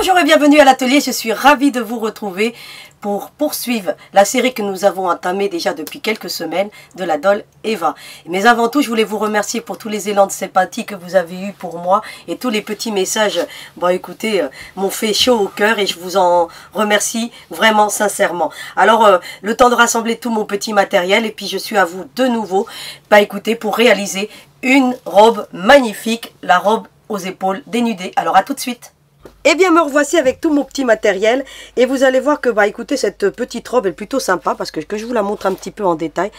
Bonjour et bienvenue à l'atelier, je suis ravie de vous retrouver pour poursuivre la série que nous avons entamée déjà depuis quelques semaines de la Doll Eva. Mais avant tout, je voulais vous remercier pour tous les élans de sympathie que vous avez eus pour moi et tous les petits messages, bon écoutez, m'ont fait chaud au cœur et je vous en remercie vraiment sincèrement. Alors, le temps de rassembler tout mon petit matériel et puis je suis à vous de nouveau, écoutez, pour réaliser une robe magnifique, la robe aux épaules dénudées. Alors à tout de suite. Eh bien me revoici avec tout mon petit matériel et vous allez voir que écoutez, cette petite robe est plutôt sympa parce que je vous la montre un petit peu en détail.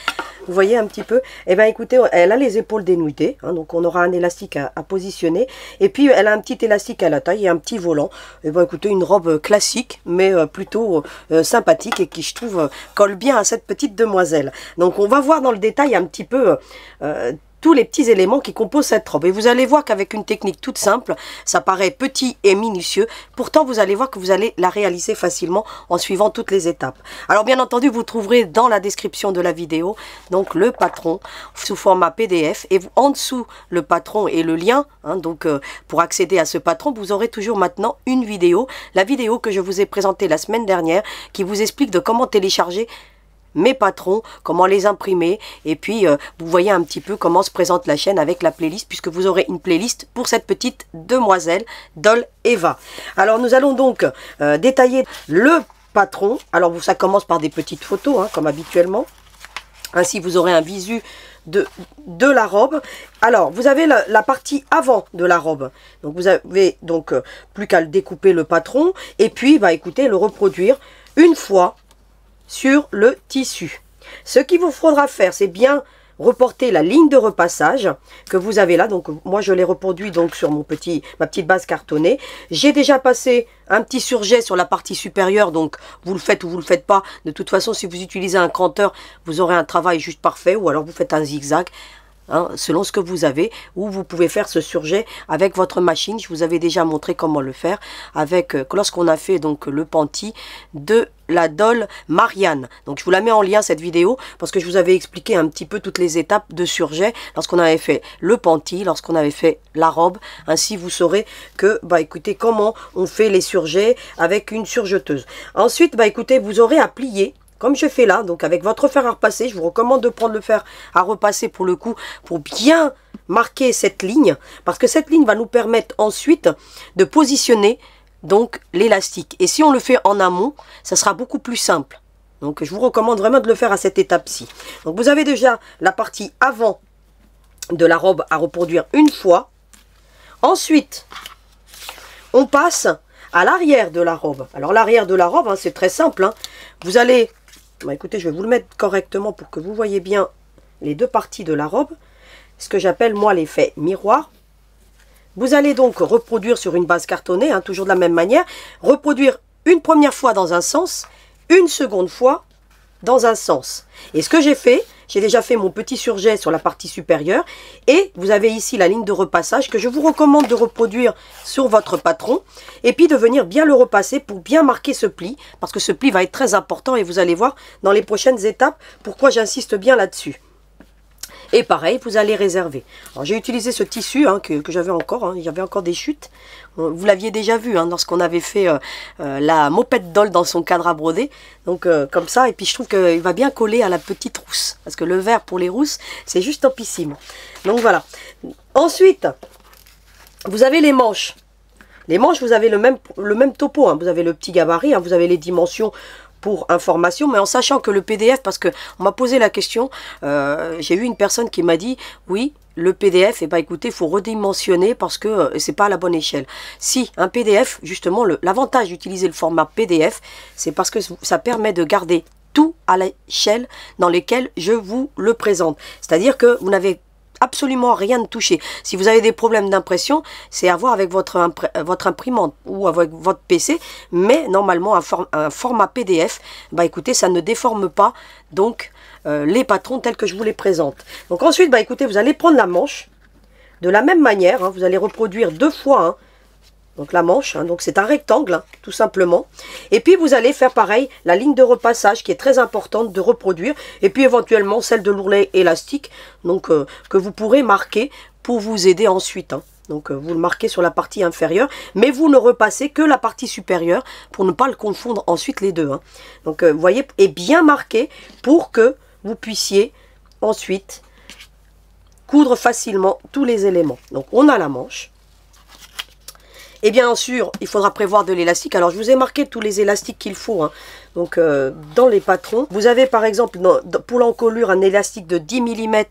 Vous voyez un petit peu. Eh bien écoutez, elle a les épaules dénudées, hein, donc on aura un élastique à positionner et puis elle a un petit élastique à la taille et un petit volant. Et bien écoutez, une robe classique mais plutôt sympathique et qui je trouve colle bien à cette petite demoiselle. Donc on va voir dans le détail un petit peu tous les petits éléments qui composent cette robe. Et vous allez voir qu'avec une technique toute simple, ça paraît petit et minutieux. Pourtant, vous allez voir que vous allez la réaliser facilement en suivant toutes les étapes. Alors, bien entendu, vous trouverez dans la description de la vidéo donc le patron sous format PDF. Et en dessous, le patron et le lien. Hein, donc, pour accéder à ce patron, vous aurez toujours maintenant une vidéo. La vidéo que je vous ai présentée la semaine dernière qui vous explique de comment télécharger mes patrons, comment les imprimer et puis vous voyez un petit peu comment se présente la chaîne avec la playlist puisque vous aurez une playlist pour cette petite demoiselle Doll Eva. Alors nous allons donc détailler le patron. Alors ça commence par des petites photos hein, comme habituellement. Ainsi vous aurez un visu de la robe. Alors vous avez la partie avant de la robe. Donc vous avez donc plus qu'à le découper le patron et puis écoutez le reproduire une fois sur le tissu. Ce qu'il vous faudra faire, c'est bien reporter la ligne de repassage que vous avez là. Donc moi je l'ai reproduit donc sur ma petite base cartonnée. J'ai déjà passé un petit surjet sur la partie supérieure, donc vous le faites ou vous le faites pas. De toute façon, si vous utilisez un cranteur, vous aurez un travail juste parfait, ou alors vous faites un zigzag. Hein, selon ce que vous avez, ou vous pouvez faire ce surjet avec votre machine. Je vous avais déjà montré comment le faire avec lorsqu'on a fait donc le panty de la Doll Marianne. Donc je vous la mets en lien cette vidéo parce que je vous avais expliqué un petit peu toutes les étapes de surjet lorsqu'on avait fait le panty, lorsqu'on avait fait la robe. Ainsi vous saurez que écoutez comment on fait les surjets avec une surjeteuse. Ensuite écoutez, vous aurez à plier comme je fais là, donc avec votre fer à repasser. Je vous recommande de prendre le fer à repasser pour le coup, pour bien marquer cette ligne, parce que cette ligne va nous permettre ensuite de positionner donc l'élastique. Et si on le fait en amont, ça sera beaucoup plus simple. Donc je vous recommande vraiment de le faire à cette étape-ci. Donc vous avez déjà la partie avant de la robe à reproduire une fois. Ensuite, on passe à l'arrière de la robe. Alors l'arrière de la robe, hein, c'est très simple. Hein. Vous allez... écoutez, je vais vous le mettre correctement pour que vous voyez bien les deux parties de la robe. Ce que j'appelle moi l'effet miroir. Vous allez donc reproduire sur une base cartonnée, hein, toujours de la même manière. Reproduire une première fois dans un sens, une seconde fois dans un sens. Et ce que j'ai fait, j'ai déjà fait mon petit surjet sur la partie supérieure. Et vous avez ici la ligne de repassage que je vous recommande de reproduire sur votre patron. Et puis de venir bien le repasser pour bien marquer ce pli. Parce que ce pli va être très important et vous allez voir dans les prochaines étapes pourquoi j'insiste bien là-dessus. Et pareil, vous allez réserver. J'ai utilisé ce tissu hein, que j'avais encore. Hein, il y avait encore des chutes. Vous l'aviez déjà vu hein, lorsqu'on avait fait la mopette doll dans son cadre à broder. Donc comme ça. Et puis je trouve qu'il va bien coller à la petite rousse. Parce que le vert pour les rousses, c'est juste topissime. Donc voilà. Ensuite, vous avez les manches. Les manches, vous avez le même topo. Hein. Vous avez le petit gabarit. Hein, vous avez les dimensions pour information, mais en sachant que le PDF, parce que on m'a posé la question, j'ai eu une personne qui m'a dit, oui, le PDF, écoutez, il faut redimensionner parce que c'est pas à la bonne échelle. Si, un PDF, justement, l'avantage d'utiliser le format PDF, c'est parce que ça permet de garder tout à l'échelle dans lesquelles je vous le présente. C'est-à-dire que vous n'avez absolument rien de touché. Si vous avez des problèmes d'impression, c'est à voir avec votre imprimante ou avec votre PC, mais normalement un format PDF, écoutez, ça ne déforme pas donc les patrons tels que je vous les présente. Donc ensuite, écoutez, vous allez prendre la manche de la même manière, hein, vous allez reproduire deux fois hein, donc la manche, hein, donc c'est un rectangle, hein, tout simplement. Et puis vous allez faire pareil, la ligne de repassage qui est très importante de reproduire. Et puis éventuellement celle de l'ourlet élastique, donc que vous pourrez marquer pour vous aider ensuite. Hein. Donc vous le marquez sur la partie inférieure, mais vous ne repassez que la partie supérieure pour ne pas le confondre ensuite les deux. Hein. Donc vous voyez, est bien marqué pour que vous puissiez ensuite coudre facilement tous les éléments. Donc on a la manche. Et bien sûr, il faudra prévoir de l'élastique. Alors je vous ai marqué tous les élastiques qu'il faut. Hein. Donc dans les patrons, vous avez par exemple pour l'encolure un élastique de 10 mm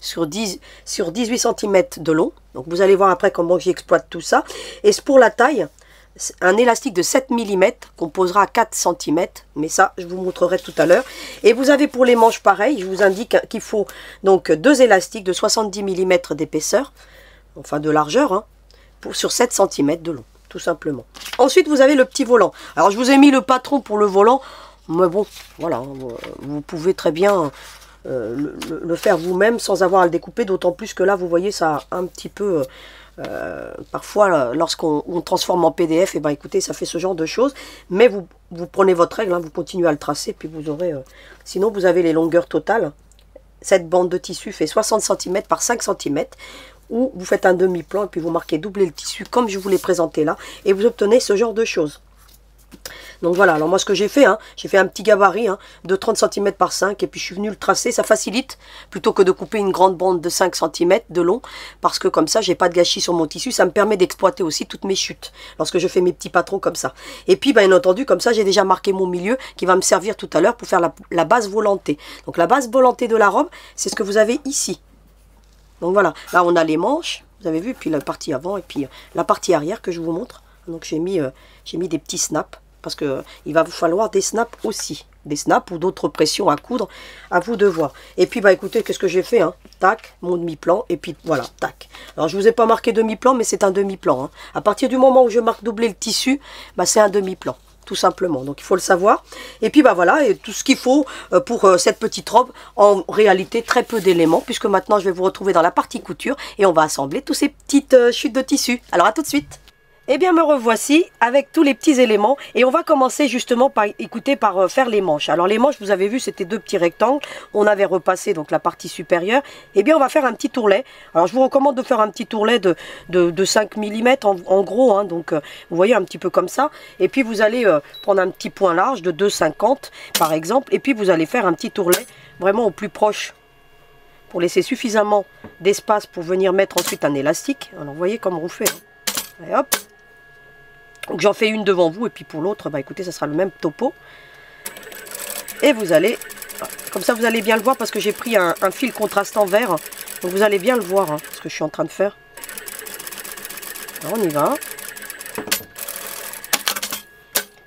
sur 18 cm de long. Donc vous allez voir après comment j'exploite tout ça. Et pour la taille, un élastique de 7 mm qu'on posera à 4 cm. Mais ça, je vous montrerai tout à l'heure. Et vous avez pour les manches pareil, je vous indique qu'il faut donc 2 élastiques de 70 mm d'épaisseur, enfin de largeur, hein, sur 7 cm de long, tout simplement. Ensuite, vous avez le petit volant. Alors je vous ai mis le patron pour le volant. Mais bon, voilà, vous pouvez très bien... le faire vous-même sans avoir à le découper, d'autant plus que là vous voyez ça un petit peu parfois lorsqu'on transforme en PDF, et ben écoutez, ça fait ce genre de choses, mais vous prenez votre règle, hein, vous continuez à le tracer, puis vous aurez sinon vous avez les longueurs totales. Cette bande de tissu fait 60 cm par 5 cm, ou vous faites un demi-plan et puis vous marquez doubler le tissu comme je vous l'ai présenté là, et vous obtenez ce genre de choses. Donc voilà, alors moi ce que j'ai fait, hein, j'ai fait un petit gabarit hein, de 30 cm par 5 et puis je suis venu le tracer, ça facilite plutôt que de couper une grande bande de 5 cm de long, parce que comme ça j'ai pas de gâchis sur mon tissu, ça me permet d'exploiter aussi toutes mes chutes lorsque je fais mes petits patrons comme ça. Et puis bien entendu comme ça j'ai déjà marqué mon milieu qui va me servir tout à l'heure pour faire la base volantée. Donc la base volantée de la robe, c'est ce que vous avez ici. Donc voilà, là on a les manches, vous avez vu, puis la partie avant et puis la partie arrière que je vous montre. Donc j'ai mis des petits snaps, parce que il va vous falloir des snaps aussi. Des snaps ou d'autres pressions à coudre, à vous de voir. Et puis bah écoutez, qu'est-ce que j'ai fait hein. Tac, mon demi-plan, et puis voilà, tac. Alors je vous ai pas marqué demi-plan, mais c'est un demi-plan. Hein. À partir du moment où je marque doubler le tissu, bah, c'est un demi-plan. Tout simplement, donc il faut le savoir. Et puis bah voilà, et tout ce qu'il faut pour cette petite robe, en réalité très peu d'éléments, puisque maintenant je vais vous retrouver dans la partie couture et on va assembler tous ces petites chutes de tissu. Alors à tout de suite. Eh bien me revoici avec tous les petits éléments et on va commencer justement par faire les manches. Alors les manches, vous avez vu, c'était 2 petits rectangles. On avait repassé donc la partie supérieure. Eh bien on va faire un petit tourlet. Alors je vous recommande de faire un petit tourlet de 5 mm en gros. Hein, donc vous voyez un petit peu comme ça. Et puis vous allez prendre un petit point large de 2,50 par exemple. Et puis vous allez faire un petit tourlet vraiment au plus proche, pour laisser suffisamment d'espace pour venir mettre ensuite un élastique. Alors vous voyez comme on fait. Hein. Et hop. Donc j'en fais une devant vous et puis pour l'autre, bah écoutez, ça sera le même topo. Et vous allez, comme ça vous allez bien le voir parce que j'ai pris un fil contrastant vert. Donc vous allez bien le voir, hein, ce que je suis en train de faire. Alors on y va.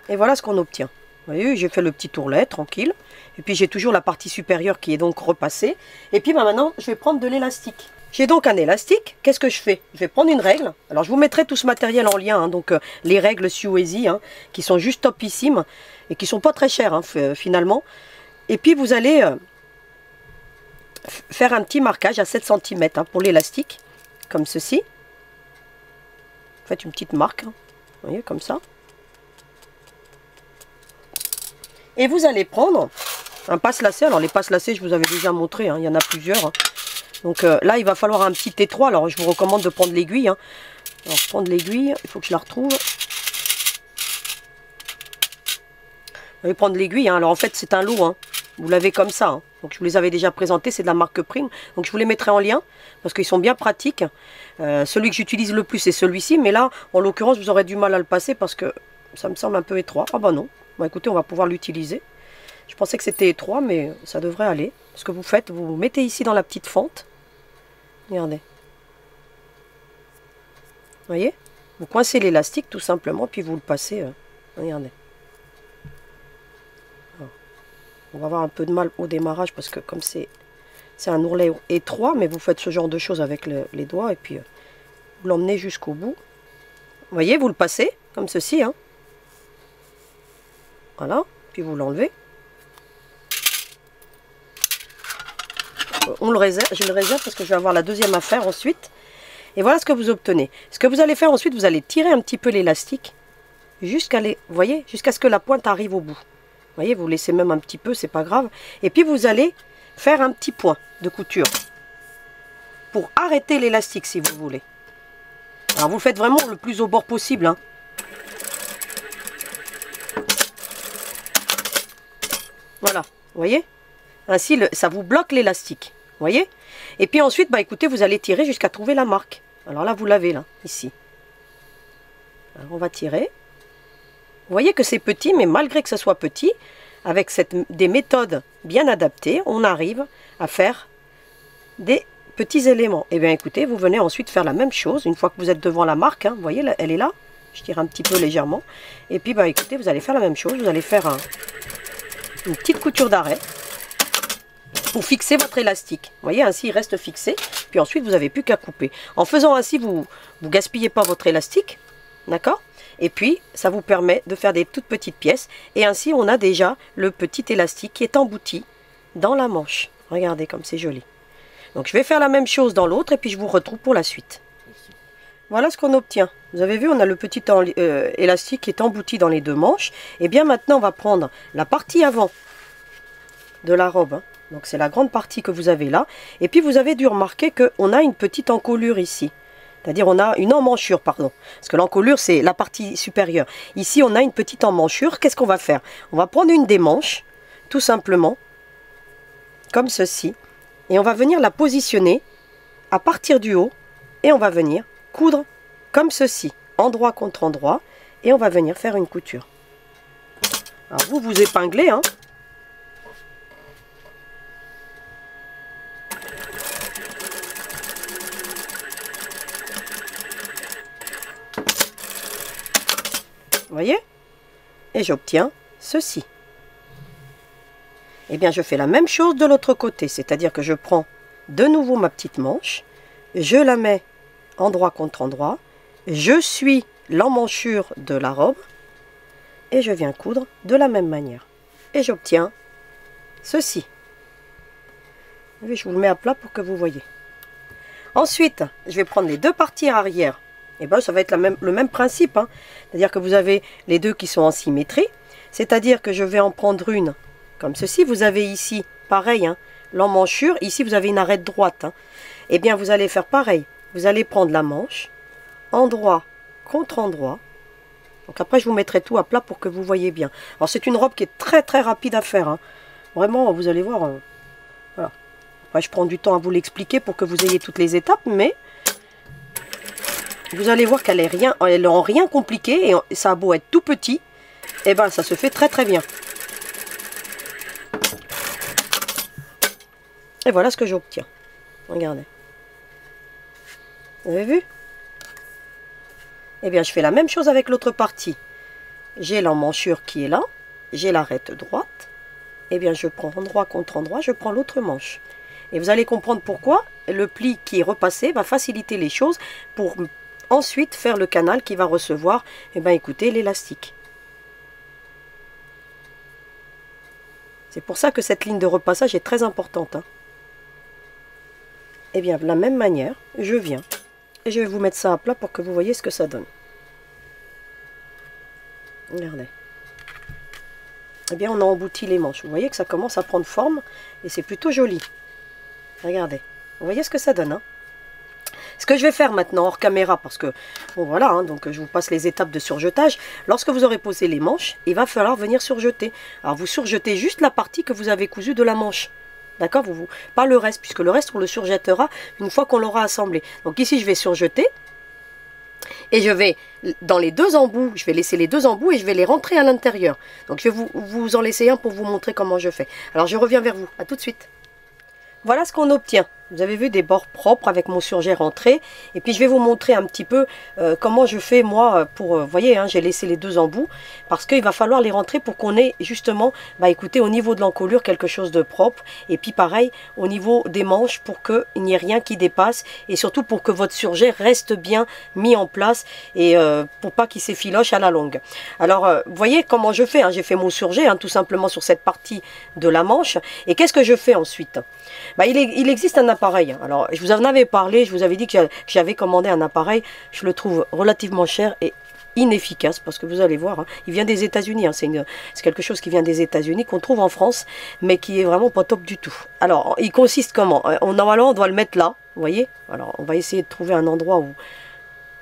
Et voilà ce qu'on obtient. Vous voyez, j'ai fait le petit tourlet, tranquille. Et puis j'ai toujours la partie supérieure qui est donc repassée. Et puis bah, maintenant, je vais prendre de l'élastique. J'ai donc un élastique, qu'est-ce que je fais? Je vais prendre une règle, alors je vous mettrai tout ce matériel en lien, hein, donc les règles Suezi, hein, qui sont juste topissimes, et qui sont pas très chères hein, finalement. Et puis vous allez faire un petit marquage à 7 cm hein, pour l'élastique, comme ceci. Faites une petite marque, hein, vous voyez, comme ça. Et vous allez prendre un passe-lacet, alors les passe-lacets je vous avais déjà montré, hein, il y en a plusieurs, hein. Donc là, il va falloir un petit étroit. Alors, je vous recommande de prendre l'aiguille. Hein. Alors, prendre l'aiguille, il faut que je la retrouve. Vous allez prendre l'aiguille. Hein. Alors, en fait, c'est un lot. Hein. Vous l'avez comme ça. Hein. Donc, je vous les avais déjà présentés. C'est de la marque Prime. Donc, je vous les mettrai en lien parce qu'ils sont bien pratiques. Celui que j'utilise le plus, c'est celui-ci. Mais là, en l'occurrence, vous aurez du mal à le passer parce que ça me semble un peu étroit. Ah bah non. Bon, écoutez, on va pouvoir l'utiliser. Je pensais que c'était étroit, mais ça devrait aller. Ce que vous faites, vous vous mettez ici dans la petite fente. Regardez. Vous voyez? Vous coincez l'élastique tout simplement, puis vous le passez. Regardez. Alors, on va avoir un peu de mal au démarrage parce que comme c'est un ourlet étroit, mais vous faites ce genre de choses avec les doigts et puis vous l'emmenez jusqu'au bout. Vous voyez, vous le passez comme ceci. Hein. Voilà, puis vous l'enlevez. On le réserve, je le réserve parce que je vais avoir la deuxième affaire ensuite. Et voilà ce que vous obtenez. Ce que vous allez faire ensuite, vous allez tirer un petit peu l'élastique jusqu'à ce que la pointe arrive au bout. Vous voyez, vous laissez même un petit peu, c'est pas grave. Et puis vous allez faire un petit point de couture pour arrêter l'élastique si vous voulez. Alors vous faites vraiment le plus au bord possible, hein. Voilà, vous voyez? Ainsi, ça vous bloque l'élastique, vous voyez? Et puis ensuite, bah écoutez, vous allez tirer jusqu'à trouver la marque. Alors là, vous l'avez là, ici. Alors on va tirer. Vous voyez que c'est petit, mais malgré que ce soit petit, avec des méthodes bien adaptées, on arrive à faire des petits éléments. Et bien écoutez, vous venez ensuite faire la même chose, une fois que vous êtes devant la marque, hein, vous voyez, elle est là. Je tire un petit peu légèrement. Et puis, bah écoutez, vous allez faire la même chose, vous allez faire une petite couture d'arrêt pour fixer votre élastique. Vous voyez, ainsi il reste fixé. Puis ensuite, vous n'avez plus qu'à couper. En faisant ainsi, vous ne gaspillez pas votre élastique. D'accord? Et puis, ça vous permet de faire des toutes petites pièces. Et ainsi, on a déjà le petit élastique qui est embouti dans la manche. Regardez comme c'est joli. Donc, je vais faire la même chose dans l'autre et puis je vous retrouve pour la suite. Voilà ce qu'on obtient. Vous avez vu, on a le petit élastique qui est embouti dans les deux manches. Et bien maintenant, on va prendre la partie avant de la robe, hein. Donc c'est la grande partie que vous avez là. Et puis vous avez dû remarquer qu'on a une petite encolure ici. C'est-à-dire on a une emmanchure, pardon. Parce que l'encolure c'est la partie supérieure. Ici on a une petite emmanchure. Qu'est-ce qu'on va faire? On va prendre une des manches, tout simplement, comme ceci. Et on va venir la positionner à partir du haut. Et on va venir coudre comme ceci, endroit contre endroit. Et on va venir faire une couture. Alors vous épinglez, hein. Vous voyez? Et j'obtiens ceci. Eh bien, je fais la même chose de l'autre côté. C'est-à-dire que je prends de nouveau ma petite manche. Je la mets endroit contre endroit. Je suis l'emmanchure de la robe. Et je viens coudre de la même manière. Et j'obtiens ceci. Je vous le mets à plat pour que vous voyez. Ensuite, je vais prendre les deux parties arrière. Et bien, ça va être le même principe, hein. C'est-à-dire que vous avez les deux qui sont en symétrie. C'est-à-dire que je vais en prendre une comme ceci. Vous avez ici, pareil, hein, l'emmanchure. Ici, vous avez une arête droite, hein. Et bien, vous allez faire pareil. Vous allez prendre la manche, endroit contre endroit. Donc après, je vous mettrai tout à plat pour que vous voyez bien. Alors, c'est une robe qui est très, très rapide à faire, hein. Vraiment, vous allez voir. Voilà. Après, je prends du temps à vous l'expliquer pour que vous ayez toutes les étapes, mais vous allez voir qu'elle est en rien compliquée et ça a beau être tout petit, et ben ça se fait très très bien. Et voilà ce que j'obtiens. Regardez. Vous avez vu? Eh bien, je fais la même chose avec l'autre partie. J'ai l'emmanchure qui est là, j'ai l'arête droite. Eh bien, je prends endroit contre endroit, je prends l'autre manche. Et vous allez comprendre pourquoi le pli qui est repassé va faciliter les choses pour ensuite faire le canal qui va recevoir, eh bien, écoutez, l'élastique. C'est pour ça que cette ligne de repassage est très importante, hein. Eh bien, de la même manière, je viens et je vais vous mettre ça à plat pour que vous voyez ce que ça donne. Regardez. Eh bien, on a embouti les manches. Vous voyez que ça commence à prendre forme et c'est plutôt joli. Regardez. Vous voyez ce que ça donne, hein? Ce que je vais faire maintenant hors caméra, parce que, bon voilà, hein, donc je vous passe les étapes de surjetage. Lorsque vous aurez posé les manches, il va falloir venir surjeter. Alors vous surjetez juste la partie que vous avez cousue de la manche. D'accord? Pas le reste, puisque le reste on le surjettera une fois qu'on l'aura assemblé. Donc ici je vais surjeter. Et je vais, dans les deux embouts, je vais laisser les deux embouts et je vais les rentrer à l'intérieur. Donc je vais vous en laisser un pour vous montrer comment je fais. Alors je reviens vers vous, à tout de suite. Voilà ce qu'on obtient. Vous avez vu des bords propres avec mon surjet rentré. Et puis je vais vous montrer un petit peu comment je fais moi pour... vous voyez, hein, j'ai laissé les deux embouts parce qu'il va falloir les rentrer pour qu'on ait justement, bah écoutez, au niveau de l'encolure quelque chose de propre. Et puis pareil, au niveau des manches pour qu'il n'y ait rien qui dépasse. Et surtout pour que votre surjet reste bien mis en place et pour pas qu'il s'effiloche à la longue. Alors, vous voyez comment je fais, hein, j'ai fait mon surjet hein, tout simplement sur cette partie de la manche. Et qu'est-ce que je fais ensuite? Bah, il existe un appareil. Alors, je vous en avais parlé, je vous avais dit que j'avais commandé un appareil. Je le trouve relativement cher et inefficace parce que vous allez voir, hein, il vient des États-Unis. Hein, c'est quelque chose qui vient des États-Unis, qu'on trouve en France, mais qui est vraiment pas top du tout. Alors, il consiste comment? Normalement, on doit le mettre là, vous voyez? Alors, on va essayer de trouver un endroit où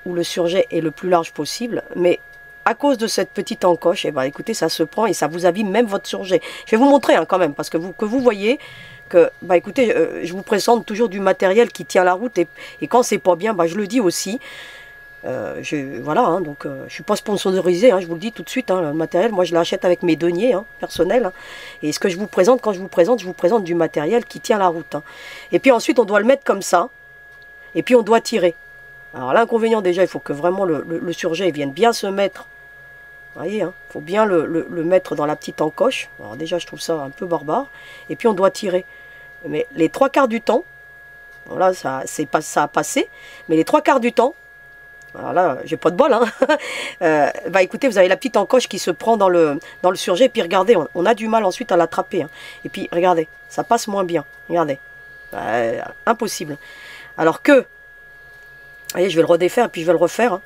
où le surjet est le plus large possible, mais à cause de cette petite encoche, eh ben, écoutez, ça se prend et ça vous abîme même votre surjet. Je vais vous montrer hein, quand même, parce que vous voyez que, bah, écoutez, je vous présente toujours du matériel qui tient la route, et quand c'est pas bien, bah, je le dis aussi. Voilà, hein, donc je suis pas sponsorisé, hein, je vous le dis tout de suite, hein, le matériel, moi je l'achète avec mes deniers hein, personnels, hein, et ce que je vous présente, quand je vous présente du matériel qui tient la route. Hein. Et puis ensuite on doit le mettre comme ça, et puis on doit tirer. Alors l'inconvénient déjà, il faut que vraiment le surjet vienne bien se mettre, vous voyez, hein, il faut bien le mettre dans la petite encoche, alors déjà je trouve ça un peu barbare, et puis on doit tirer. Mais les 3/4 du temps, voilà, ça a passé, mais les 3/4 du temps, alors là, j'ai pas de bol, hein. Bah écoutez, vous avez la petite encoche qui se prend dans le surjet, et puis regardez, on a du mal ensuite à l'attraper. Hein. Et puis regardez, ça passe moins bien. Regardez, impossible. Alors que, vous voyez, je vais le redéfaire et puis je vais le refaire. Hein.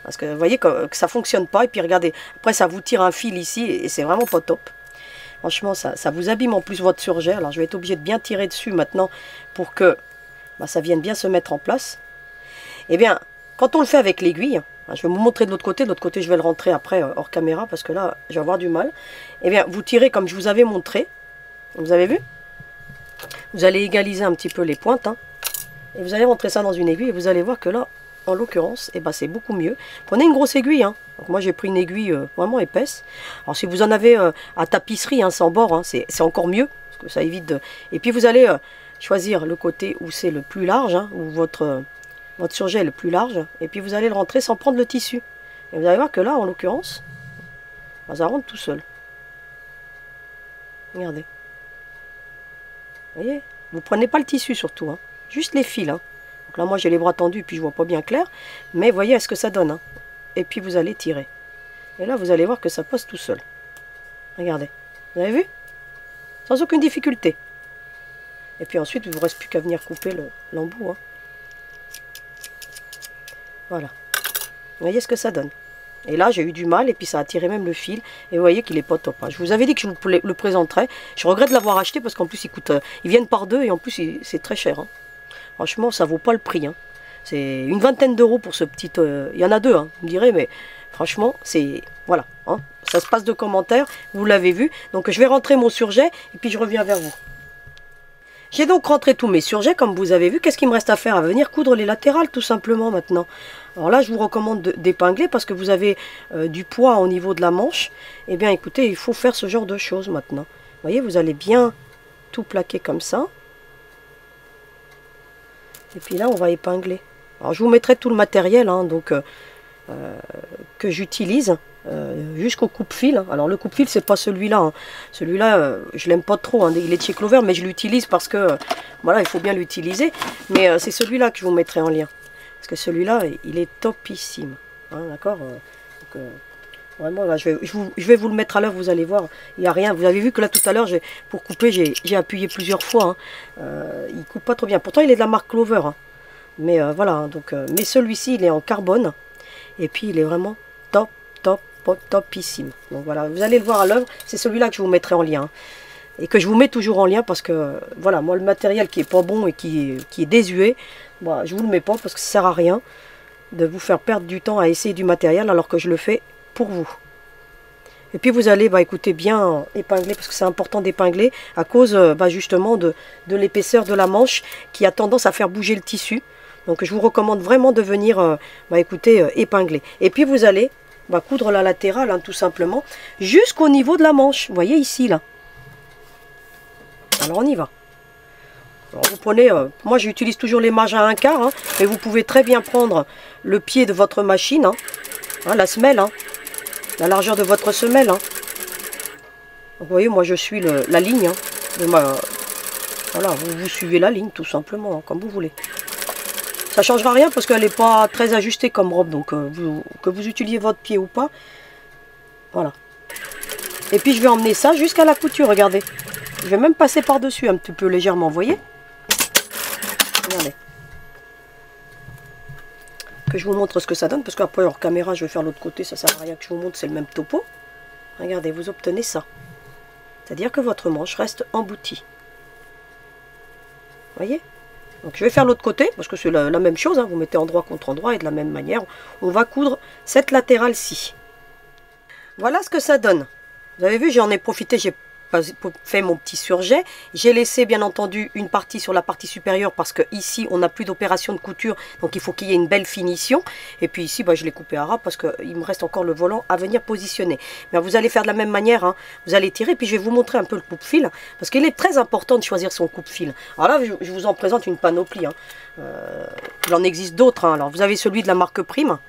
Parce que vous voyez que ça fonctionne pas. Et puis regardez, après ça vous tire un fil ici et c'est vraiment pas top. Franchement, ça vous abîme en plus votre surjet. Alors je vais être obligé de bien tirer dessus maintenant pour que bah, ça vienne bien se mettre en place. Eh bien, quand on le fait avec l'aiguille, je vais vous montrer de l'autre côté je vais le rentrer après hors caméra parce que là je vais avoir du mal. Eh bien vous tirez comme je vous avais montré, vous avez vu? Vous allez égaliser un petit peu les pointes, hein, et vous allez rentrer ça dans une aiguille et vous allez voir que là, en l'occurrence, eh ben, c'est beaucoup mieux. Prenez une grosse aiguille, hein. Donc moi j'ai pris une aiguille vraiment épaisse. Alors si vous en avez à tapisserie, hein, sans bord, hein, c'est encore mieux, parce que ça évite de... Et puis vous allez choisir le côté où c'est le plus large, hein, où votre surjet est le plus large, et puis vous allez le rentrer sans prendre le tissu. Et vous allez voir que là, en l'occurrence, ça rentre tout seul. Regardez. Vous voyez? Vous prenez pas le tissu surtout, hein. Juste les fils. Hein. Donc là, moi, j'ai les bras tendus, puis je vois pas bien clair. Mais voyez ce que ça donne. Hein. Et puis vous allez tirer. Et là, vous allez voir que ça passe tout seul. Regardez. Vous avez vu? Sans aucune difficulté. Et puis ensuite, il ne vous reste plus qu'à venir couper l'embout. Hein. Voilà. Vous voyez ce que ça donne. Et là, j'ai eu du mal, et puis ça a tiré même le fil. Et vous voyez qu'il n'est pas top. Hein. Je vous avais dit que je vous le présenterais. Je regrette de l'avoir acheté, parce qu'en plus, ils viennent par deux, et en plus, c'est très cher. Hein. Franchement, ça vaut pas le prix. Hein. C'est une vingtaine d'euros pour ce petit... il y en a deux, hein, vous me direz, mais franchement, c'est... Voilà. Hein. Ça se passe de commentaires, vous l'avez vu. Donc, je vais rentrer mon surjet, et puis je reviens vers vous. J'ai donc rentré tous mes surjets, comme vous avez vu. Qu'est-ce qu'il me reste à faire? À venir coudre les latérales, tout simplement, maintenant. Alors là, je vous recommande d'épingler, parce que vous avez du poids au niveau de la manche. Eh bien, écoutez, il faut faire ce genre de choses, maintenant. Vous voyez, vous allez bien tout plaquer comme ça. Et puis là, on va épingler. Alors, je vous mettrai tout le matériel, hein, donc, que j'utilise. Jusqu'au coupe-fil. Alors le coupe-fil, c'est pas celui-là. Hein. Celui-là, je l'aime pas trop. Hein. Il est de chez Clover, mais je l'utilise parce que voilà, il faut bien l'utiliser. Mais c'est celui-là que je vous mettrai en lien. Parce que celui-là, il est topissime. Hein, d'accord. Vraiment, là, je vais vous le mettre à l'œuvre, vous allez voir. Il n'y a rien. Vous avez vu que là, tout à l'heure, pour couper, j'ai appuyé plusieurs fois. Hein. Il coupe pas trop bien. Pourtant, il est de la marque Clover. Hein. Mais voilà. Hein, donc, mais celui-ci, il est en carbone. Et puis, il est vraiment topissime. Donc voilà, vous allez le voir à l'œuvre, c'est celui-là que je vous mettrai en lien. Et que je vous mets toujours en lien parce que, voilà, moi le matériel qui est pas bon et qui est désuet, bah, je vous le mets pas parce que ça sert à rien de vous faire perdre du temps à essayer du matériel alors que je le fais pour vous. Et puis vous allez, bah, écoutez, bien épingler parce que c'est important d'épingler à cause bah, justement de l'épaisseur de la manche qui a tendance à faire bouger le tissu. Donc je vous recommande vraiment de venir, bah, écoutez, épingler. Et puis vous allez coudre la latérale, hein, tout simplement, jusqu'au niveau de la manche. Vous voyez ici, là. Alors, on y va. Alors, vous prenez, moi j'utilise toujours les marges à 1/4, hein, mais vous pouvez très bien prendre le pied de votre machine, hein, la semelle, hein, la largeur de votre semelle. Hein. Vous voyez, moi je suis la ligne. Hein, de ma... Voilà, vous suivez la ligne, tout simplement, hein, comme vous voulez. Ça ne changera rien parce qu'elle n'est pas très ajustée comme robe. Donc que vous utilisiez votre pied ou pas. Voilà. Et puis je vais emmener ça jusqu'à la couture. Regardez. Je vais même passer par-dessus un petit peu légèrement. Vous voyez? Regardez. Que je vous montre ce que ça donne. Parce qu'après hors caméra je vais faire l'autre côté. Ça ne sert à rien que je vous montre. C'est le même topo. Regardez. Vous obtenez ça. C'est-à-dire que votre manche reste emboutie. Vous voyez? Donc je vais faire l'autre côté, parce que c'est la même chose, hein. Vous mettez endroit contre endroit et de la même manière, on va coudre cette latérale-ci. Voilà ce que ça donne. Vous avez vu, j'en ai profité, j'ai fait mon petit surjet. J'ai laissé bien entendu une partie sur la partie supérieure parce que ici on n'a plus d'opération de couture, donc il faut qu'il y ait une belle finition. Et puis ici je l'ai coupé à ras parce qu'il me reste encore le volant à venir positionner. Mais vous allez faire de la même manière, hein. Vous allez tirer, puis je vais vous montrer un peu le coupe-fil parce qu'il est très important de choisir son coupe-fil. Alors là je vous en présente une panoplie, hein. Il en existe d'autres, hein. Alors vous avez celui de la marque Prime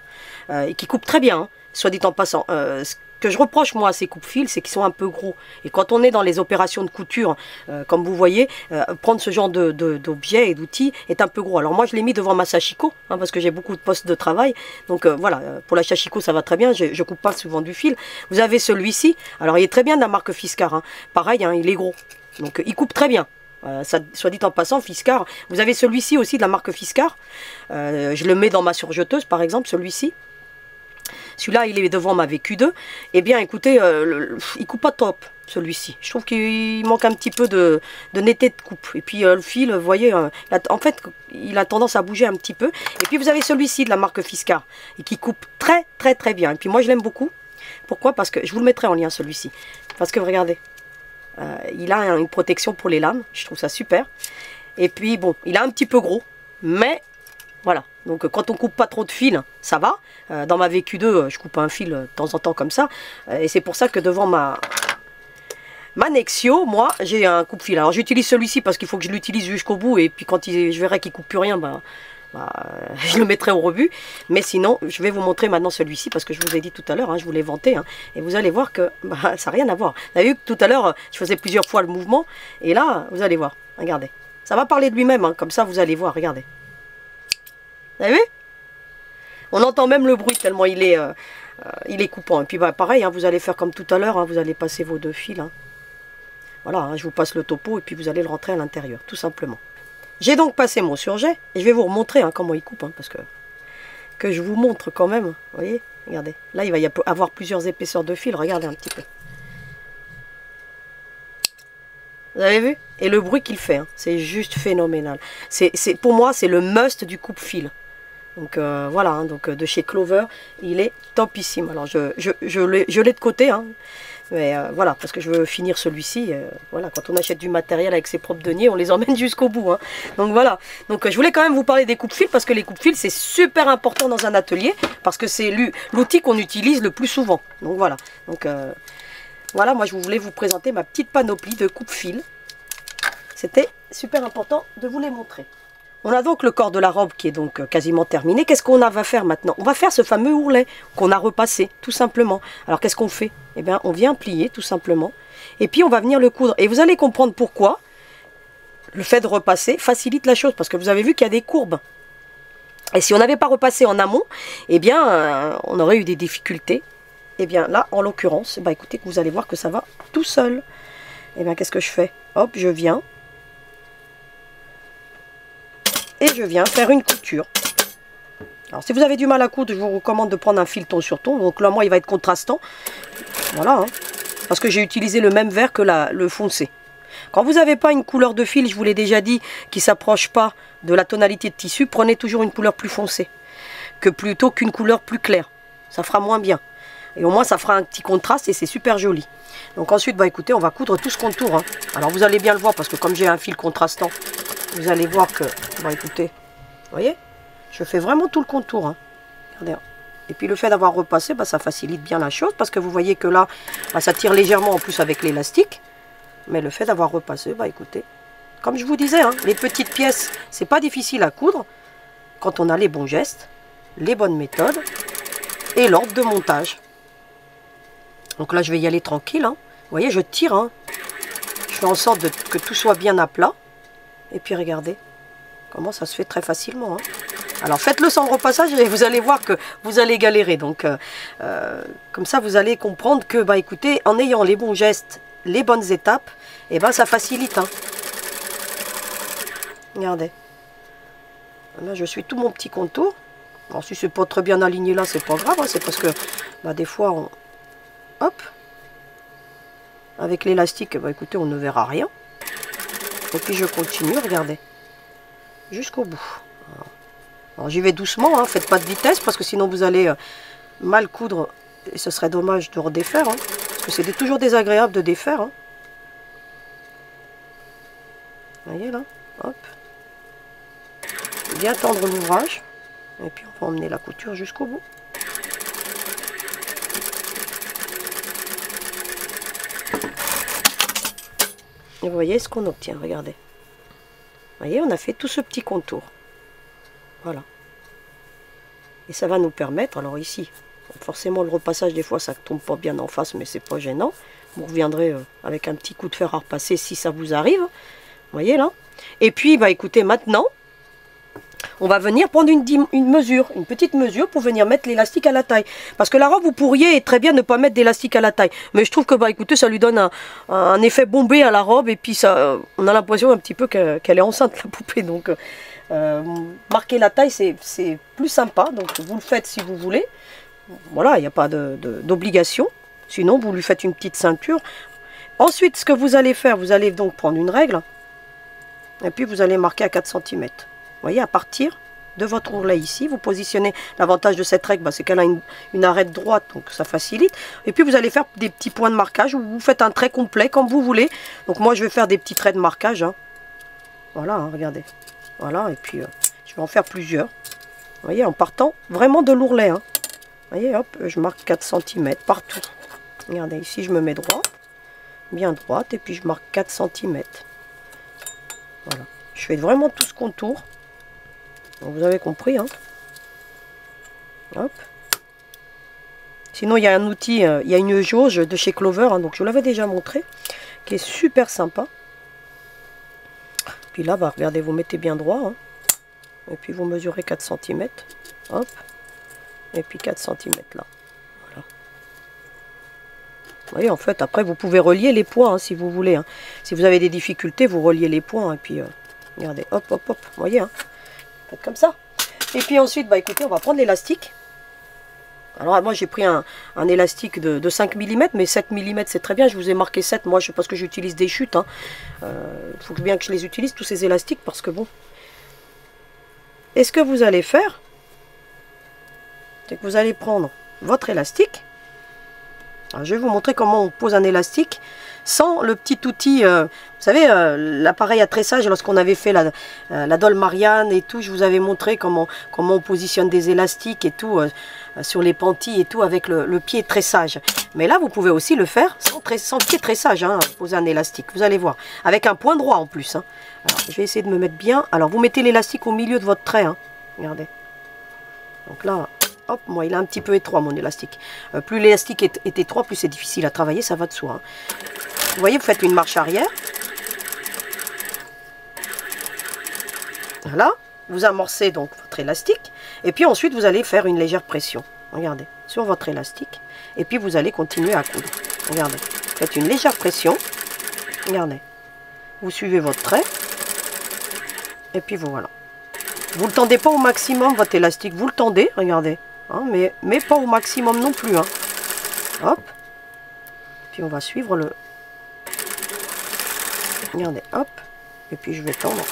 et qui coupe très bien, hein, soit dit en passant. Ce que je reproche moi à ces coupe-fils, c'est qu'ils sont un peu gros. Et quand on est dans les opérations de couture, comme vous voyez, prendre ce genre d'objets et d'outils est un peu gros. Alors moi je l'ai mis devant ma sashiko, hein, parce que j'ai beaucoup de postes de travail. Donc voilà, pour la sashiko ça va très bien, je coupe pas souvent du fil. Vous avez celui-ci, alors il est très bien de la marque Fiskars, hein. Pareil, hein, il est gros. Donc il coupe très bien. Ça, soit dit en passant, Fiskars. Vous avez celui-ci aussi de la marque Fiskars. Je le mets dans ma surjeteuse par exemple, celui-ci. Celui-là, il est devant ma VQ2. Eh bien, écoutez, il coupe pas top, celui-ci. Je trouve qu'il manque un petit peu de netteté de coupe. Et puis, le fil, vous voyez, en fait, il a tendance à bouger un petit peu. Et puis, vous avez celui-ci de la marque Fiskars, et qui coupe très, très, très bien. Et puis, moi, je l'aime beaucoup. Pourquoi? Parce que, je vous le mettrai en lien, celui-ci. Parce que, regardez, il a une protection pour les lames. Je trouve ça super. Et puis, bon, il est un petit peu gros, mais... Voilà, donc quand on coupe pas trop de fil, ça va. Dans ma VQ2, je coupe un fil de temps en temps comme ça. Et c'est pour ça que devant ma Nexio, moi, j'ai un coupe-fil. Alors j'utilise celui-ci parce qu'il faut que je l'utilise jusqu'au bout. Et puis quand je verrai qu'il coupe plus rien, je le mettrai au rebut. Mais sinon, je vais vous montrer maintenant celui-ci parce que je vous ai dit tout à l'heure, hein, je vous l'ai vanté. Hein, et vous allez voir que ça n'a rien à voir. Vous avez vu que tout à l'heure, je faisais plusieurs fois le mouvement. Et là, vous allez voir, regardez. Ça va parler de lui-même, hein, comme ça vous allez voir, regardez. Vous avez vu? On entend même le bruit tellement il est coupant. Et puis pareil, hein, vous allez faire comme tout à l'heure, hein, vous allez passer vos deux fils. Hein. Voilà, hein, je vous passe le topo et puis vous allez le rentrer à l'intérieur, tout simplement. J'ai donc passé mon surjet et je vais vous remontrer hein, comment il coupe, hein, parce que je vous montre quand même. Vous voyez, regardez. Là, il va y avoir plusieurs épaisseurs de fil. Regardez un petit peu. Vous avez vu? Et le bruit qu'il fait, hein, c'est juste phénoménal. Pour moi, c'est le must du coupe-fil. Donc voilà, hein, donc, de chez Clover, il est topissime. Alors je l'ai de côté, hein, mais voilà, parce que je veux finir celui-ci. Voilà, quand on achète du matériel avec ses propres deniers, on les emmène jusqu'au bout. Hein. Donc voilà, donc je voulais quand même vous parler des coupe-fils, parce que les coupe-fils, c'est super important dans un atelier, parce que c'est l'outil qu'on utilise le plus souvent. Donc voilà, voilà, moi je voulais vous présenter ma petite panoplie de coupe-fils. C'était super important de vous les montrer. On a donc le corps de la robe qui est donc quasiment terminé. Qu'est-ce qu'on va faire maintenant? On va faire ce fameux ourlet qu'on a repassé, tout simplement. Alors qu'est-ce qu'on fait? Eh bien, on vient plier, tout simplement. Et puis, on va venir le coudre. Et vous allez comprendre pourquoi le fait de repasser facilite la chose. Parce que vous avez vu qu'il y a des courbes. Et si on n'avait pas repassé en amont, eh bien, on aurait eu des difficultés. Eh bien, là, en l'occurrence, bah, écoutez, vous allez voir que ça va tout seul. Eh bien, qu'est-ce que je fais? Hop, je viens. Et je viens faire une couture. Alors si vous avez du mal à coudre, je vous recommande de prendre un fil ton sur ton. Donc là, moi, il va être contrastant. Voilà. Hein. Parce que j'ai utilisé le même vert que le foncé. Quand vous n'avez pas une couleur de fil, je vous l'ai déjà dit, qui ne s'approche pas de la tonalité de tissu, prenez toujours une couleur plus foncée. Plutôt qu'une couleur plus claire. Ça fera moins bien. Et au moins, ça fera un petit contraste et c'est super joli. Donc ensuite, bah écoutez, on va coudre tout ce contour. Hein. Alors vous allez bien le voir parce que comme j'ai un fil contrastant, vous allez voir que, bon écoutez, vous voyez, je fais vraiment tout le contour. Hein. Regardez. Et puis le fait d'avoir repassé, bah, ça facilite bien la chose parce que vous voyez que là, bah, ça tire légèrement en plus avec l'élastique. Mais le fait d'avoir repassé, bah écoutez, comme je vous disais, hein, les petites pièces, c'est pas difficile à coudre quand on a les bons gestes, les bonnes méthodes et l'ordre de montage. Donc là, je vais y aller tranquille. Hein. Vous voyez, je tire. Hein. Je fais en sorte que tout soit bien à plat. Et puis regardez comment ça se fait très facilement. Hein. Alors faites-le sans repassage et vous allez voir que vous allez galérer. Donc comme ça vous allez comprendre que bah écoutez, en ayant les bons gestes, les bonnes étapes, et ben ça facilite. Hein. Regardez. Là je suis tout mon petit contour. Alors si c'est pas très bien aligné là, c'est pas grave. Hein. C'est parce que bah, des fois on... Hop. Avec l'élastique, bah écoutez, on ne verra rien. Et puis je continue, regardez. jusqu'au bout. Alors j'y vais doucement, hein, faites pas de vitesse parce que sinon vous allez mal coudre et ce serait dommage de redéfaire. Hein, parce que c'est toujours désagréable de défaire. Hein. Vous voyez là, hop. Bien tendre l'ouvrage. Et puis on va emmener la couture jusqu'au bout. Et vous voyez ce qu'on obtient, regardez. Vous voyez, on a fait tout ce petit contour. Voilà. Et ça va nous permettre, alors ici, forcément le repassage des fois ça ne tombe pas bien en face, mais c'est pas gênant. Vous reviendrez avec un petit coup de fer à repasser si ça vous arrive. Vous voyez là. Et puis, bah écoutez, maintenant, on va venir prendre une mesure, une petite mesure pour venir mettre l'élastique à la taille. Parce que la robe, vous pourriez très bien ne pas mettre d'élastique à la taille. Mais je trouve que, bah écoutez, ça lui donne un effet bombé à la robe. Et puis, ça, on a l'impression un petit peu qu'elle est enceinte, la poupée. Donc, marquer la taille, c'est plus sympa. Donc, vous le faites si vous voulez. Voilà, il n'y a pas d'obligation. Sinon, vous lui faites une petite ceinture. Ensuite, ce que vous allez faire, vous allez donc prendre une règle. Et puis, vous allez marquer à 4 cm. Vous voyez, à partir de votre ourlet ici, vous positionnez. L'avantage de cette règle, bah, c'est qu'elle a une arête droite, donc ça facilite. Et puis vous allez faire des petits points de marquage, ou vous faites un trait complet, comme vous voulez. Donc moi, je vais faire des petits traits de marquage. Hein. Voilà, hein, regardez. Voilà, et puis je vais en faire plusieurs. Vous voyez, en partant vraiment de l'ourlet. Hein. Vous voyez, hop, je marque 4 cm partout. Regardez, ici, je me mets droit, bien droite, et puis je marque 4 cm. Voilà. Je fais vraiment tout ce contour. Donc vous avez compris, hein. Hop. Sinon, il y a un outil, il y a une jauge de chez Clover, hein, donc je vous l'avais déjà montré, qui est super sympa. Puis là, bah, regardez, vous mettez bien droit, hein, et puis vous mesurez 4 cm. Hop. Et puis 4 cm là. Voilà. Vous voyez, en fait, après, vous pouvez relier les points, hein, si vous voulez. Hein. Si vous avez des difficultés, vous reliez les points, et puis, regardez, hop, hop, hop, vous voyez, hein. Faites comme ça. Et puis ensuite, bah écoutez, on va prendre l'élastique. Alors moi j'ai pris un élastique de 5 mm, mais 7 mm c'est très bien, je vous ai marqué 7, moi je sais pas, parce que j'utilise des chutes. Il faut bien que je les utilise, tous ces élastiques, parce que bon. Et ce que vous allez faire, c'est que vous allez prendre votre élastique. Alors, je vais vous montrer comment on pose un élastique sans le petit outil, vous savez, l'appareil à tressage, lorsqu'on avait fait la Doll Marianne et tout, je vous avais montré comment on positionne des élastiques et tout, sur les pentilles et tout, avec le pied tressage. Mais là, vous pouvez aussi le faire sans pied tressage, hein, poser un élastique, vous allez voir, avec un point droit en plus. Hein. Alors, je vais essayer de me mettre bien. Alors, vous mettez l'élastique au milieu de votre trait, hein. Regardez. Donc là... Hop, moi il est un petit peu étroit mon élastique. Plus l'élastique est étroit, plus c'est difficile à travailler, ça va de soi. Hein. Vous voyez, vous faites une marche arrière. Voilà, vous amorcez donc votre élastique. Et puis ensuite, vous allez faire une légère pression. Regardez, sur votre élastique. Et puis vous allez continuer à coudre. Regardez, faites une légère pression. Regardez, vous suivez votre trait. Et puis voilà. Vous ne le tendez pas au maximum, votre élastique. Vous le tendez, regardez. Hein, mais pas au maximum non plus. Hein. Hop. Puis on va suivre le... Regardez, hop. Et puis je vais tendre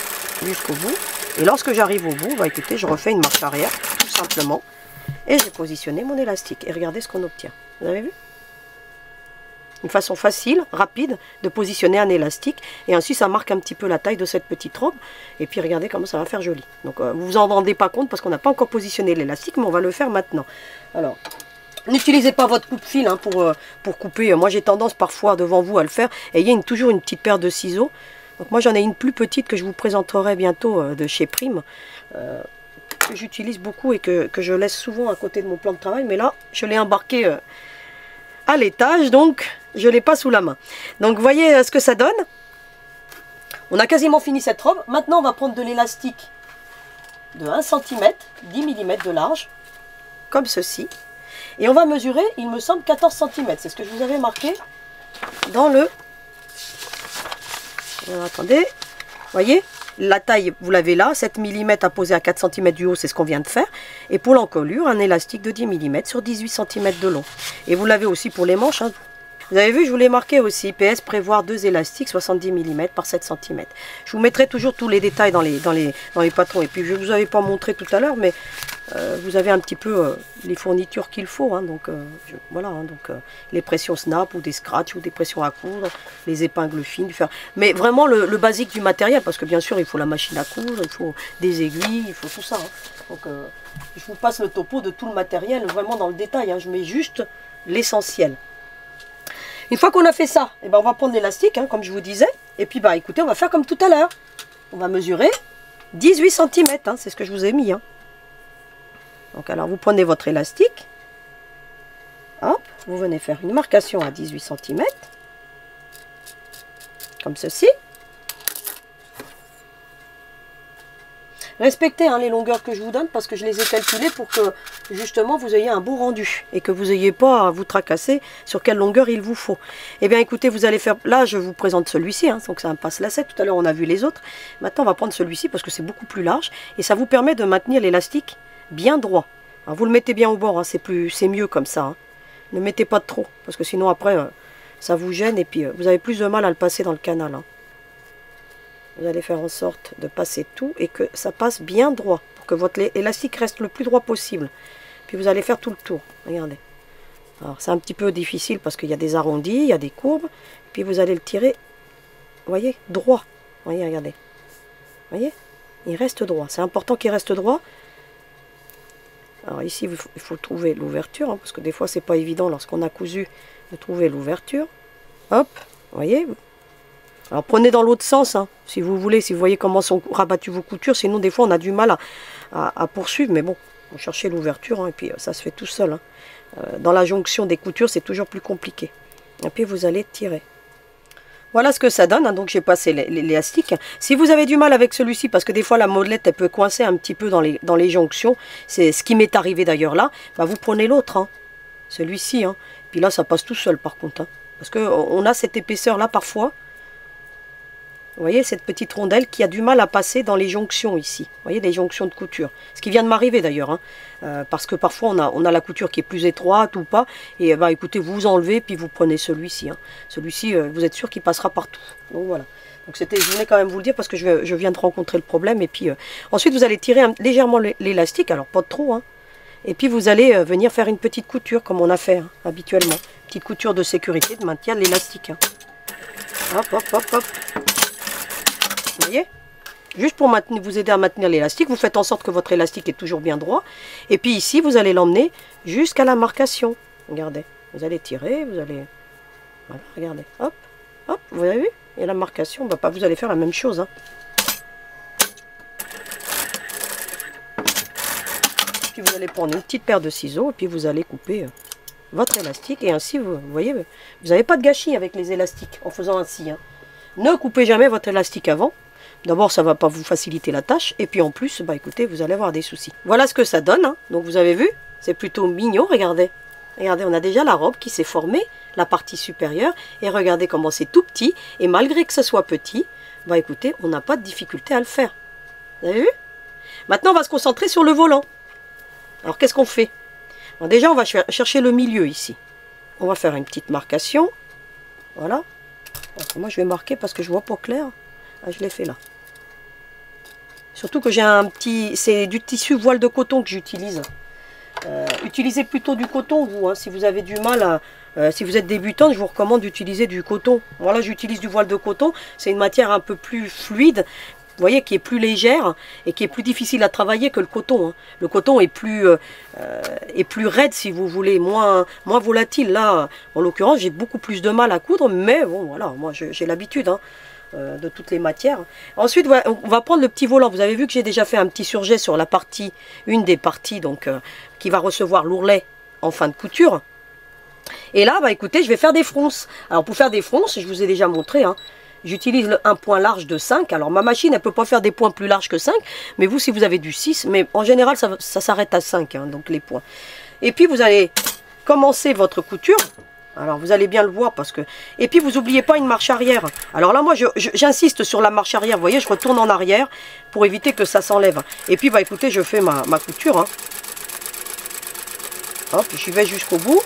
jusqu'au bout. Et lorsque j'arrive au bout, bah écoutez, je refais une marche arrière, tout simplement. Et j'ai positionné mon élastique. Et regardez ce qu'on obtient. Vous avez vu? Une façon facile, rapide, de positionner un élastique. Et ainsi, ça marque un petit peu la taille de cette petite robe. Et puis, regardez comment ça va faire joli. Donc, vous vous en rendez pas compte parce qu'on n'a pas encore positionné l'élastique, mais on va le faire maintenant. Alors, n'utilisez pas votre coupe-fil, hein, pour couper. Moi, j'ai tendance parfois devant vous à le faire. Ayez toujours une petite paire de ciseaux. Donc, moi, j'en ai une plus petite que je vous présenterai bientôt de chez Prime. Que j'utilise beaucoup et que je laisse souvent à côté de mon plan de travail. Mais là, je l'ai embarqué... à l'étage, donc je ne l'ai pas sous la main. Donc vous voyez ce que ça donne. On a quasiment fini cette robe. Maintenant on va prendre de l'élastique de 1 cm, 10 mm de large, comme ceci. Et on va mesurer, il me semble, 14 cm. C'est ce que je vous avais marqué dans le... Alors, attendez, vous voyez, la taille, vous l'avez là, 7 mm à poser à 4 cm du haut, c'est ce qu'on vient de faire. Et pour l'encolure, un élastique de 10 mm sur 18 cm de long. Et vous l'avez aussi pour les manches. Hein. Vous avez vu, je vous l'ai marqué aussi. PS, prévoir 2 élastiques 70 mm par 7 cm. Je vous mettrai toujours tous les détails dans les patrons. Et puis, je ne vous avais pas montré tout à l'heure, mais vous avez un petit peu les fournitures qu'il faut. Hein, donc, voilà, hein, donc les pressions snap ou des scratchs ou des pressions à coudre, les épingles fines, du fer. Mais vraiment le basique du matériel, parce que bien sûr, il faut la machine à coudre, il faut des aiguilles, il faut tout ça. Hein. Donc, je vous passe le topo de tout le matériel, vraiment dans le détail. Hein, je mets juste l'essentiel. Une fois qu'on a fait ça, eh ben, on va prendre l'élastique, hein, comme je vous disais. Et puis, bah, écoutez, on va faire comme tout à l'heure. On va mesurer 18 cm, hein, c'est ce que je vous ai mis. Hein. Donc, alors, vous prenez votre élastique. Hop, vous venez faire une marcation à 18 cm. Comme ceci. Respectez hein, les longueurs que je vous donne parce que je les ai calculées pour que justement vous ayez un beau rendu et que vous n'ayez pas à vous tracasser sur quelle longueur il vous faut. Eh bien écoutez, vous allez faire, là je vous présente celui-ci, hein, donc c'est un passe-lacet, tout à l'heure on a vu les autres. Maintenant on va prendre celui-ci parce que c'est beaucoup plus large et ça vous permet de maintenir l'élastique bien droit. Alors, vous le mettez bien au bord, hein, c'est mieux comme ça. Hein. Ne mettez pas de trop parce que sinon après ça vous gêne et puis vous avez plus de mal à le passer dans le canal. Hein. Vous allez faire en sorte de passer tout et que ça passe bien droit pour que votre élastique reste le plus droit possible. Puis vous allez faire tout le tour. Regardez. Alors c'est un petit peu difficile parce qu'il y a des arrondis, il y a des courbes. Puis vous allez le tirer, vous voyez, droit. Vous voyez, regardez. Vous voyez, il reste droit. C'est important qu'il reste droit. Alors ici, il faut trouver l'ouverture hein, parce que des fois c'est pas évident lorsqu'on a cousu de trouver l'ouverture. Hop, vous voyez. Alors prenez dans l'autre sens, hein, si vous voulez, si vous voyez comment sont rabattues vos coutures. Sinon, des fois, on a du mal à poursuivre. Mais bon, vous cherchez l'ouverture hein, et puis ça se fait tout seul. Hein. Dans la jonction des coutures, c'est toujours plus compliqué. Et puis, vous allez tirer. Voilà ce que ça donne. Hein, donc, j'ai passé l'élastique. Si vous avez du mal avec celui-ci, parce que des fois, la modelette, elle peut coincer un petit peu dans les jonctions. C'est ce qui m'est arrivé d'ailleurs là. Bah, vous prenez l'autre, hein, celui-ci. Hein. Puis là, ça passe tout seul par contre. Hein, parce qu'on a cette épaisseur-là parfois. Vous voyez cette petite rondelle qui a du mal à passer dans les jonctions ici. Vous voyez les jonctions de couture. Ce qui vient de m'arriver d'ailleurs. Hein, parce que parfois on a la couture qui est plus étroite ou pas. Et bah écoutez, vous enlevez puis vous prenez celui-ci. Hein. Celui-ci, vous êtes sûr qu'il passera partout. Donc voilà. Donc je voulais quand même vous le dire parce que je viens de rencontrer le problème. Et puis ensuite vous allez tirer légèrement l'élastique. Alors pas trop. Hein. Et puis vous allez venir faire une petite couture comme on a fait hein, habituellement. Petite couture de sécurité de maintien de l'élastique. Hein. Hop, hop, hop, hop. Vous voyez, juste pour vous aider à maintenir l'élastique, vous faites en sorte que votre élastique est toujours bien droit. Et puis ici, vous allez l'emmener jusqu'à la marcation. Regardez, vous allez tirer, vous allez... Voilà, regardez, hop, hop, vous avez vu? Et la marcation, bah, vous allez faire la même chose. Hein. Puis vous allez prendre une petite paire de ciseaux et puis vous allez couper votre élastique. Et ainsi, vous voyez, vous n'avez pas de gâchis avec les élastiques en faisant ainsi. Hein. Ne coupez jamais votre élastique avant. D'abord, ça ne va pas vous faciliter la tâche. Et puis en plus, bah écoutez, vous allez avoir des soucis. Voilà ce que ça donne. Hein. Donc vous avez vu, c'est plutôt mignon. Regardez. Regardez, on a déjà la robe qui s'est formée, la partie supérieure. Et regardez comment c'est tout petit. Et malgré que ce soit petit, bah écoutez, on n'a pas de difficulté à le faire. Vous avez vu? Maintenant, on va se concentrer sur le volant. Alors qu'est-ce qu'on fait? Bon, déjà, on va chercher le milieu ici. On va faire une petite marcation. Voilà. Moi, je vais marquer parce que je vois pas clair. Ah, je l'ai fait là. Surtout que j'ai un petit... C'est du tissu voile de coton que j'utilise. Utilisez plutôt du coton, vous. Hein, si vous avez du mal à... si vous êtes débutante, je vous recommande d'utiliser du coton. Voilà, j'utilise du voile de coton. C'est une matière un peu plus fluide. Vous voyez, qui est plus légère et qui est plus difficile à travailler que le coton. Hein. Le coton est plus raide, si vous voulez, moins volatile. Là, en l'occurrence, j'ai beaucoup plus de mal à coudre, mais bon, voilà, moi j'ai l'habitude hein, de toutes les matières. Ensuite, on va prendre le petit volant. Vous avez vu que j'ai déjà fait un petit surjet sur la partie, une des parties donc qui va recevoir l'ourlet en fin de couture. Et là, bah écoutez, je vais faire des fronces. Alors pour faire des fronces, je vous ai déjà montré, hein, j'utilise un point large de 5. Alors ma machine, elle ne peut pas faire des points plus larges que 5. Mais vous, si vous avez du 6, mais en général, ça s'arrête à 5, hein, donc les points. Et puis vous allez commencer votre couture. Alors vous allez bien le voir parce que... Et puis vous n'oubliez pas une marche arrière. Alors là, moi, j'insiste sur la marche arrière. Vous voyez, je retourne en arrière pour éviter que ça s'enlève. Et puis, bah écoutez, je fais ma couture. Hein. Hop, j'y vais jusqu'au bout.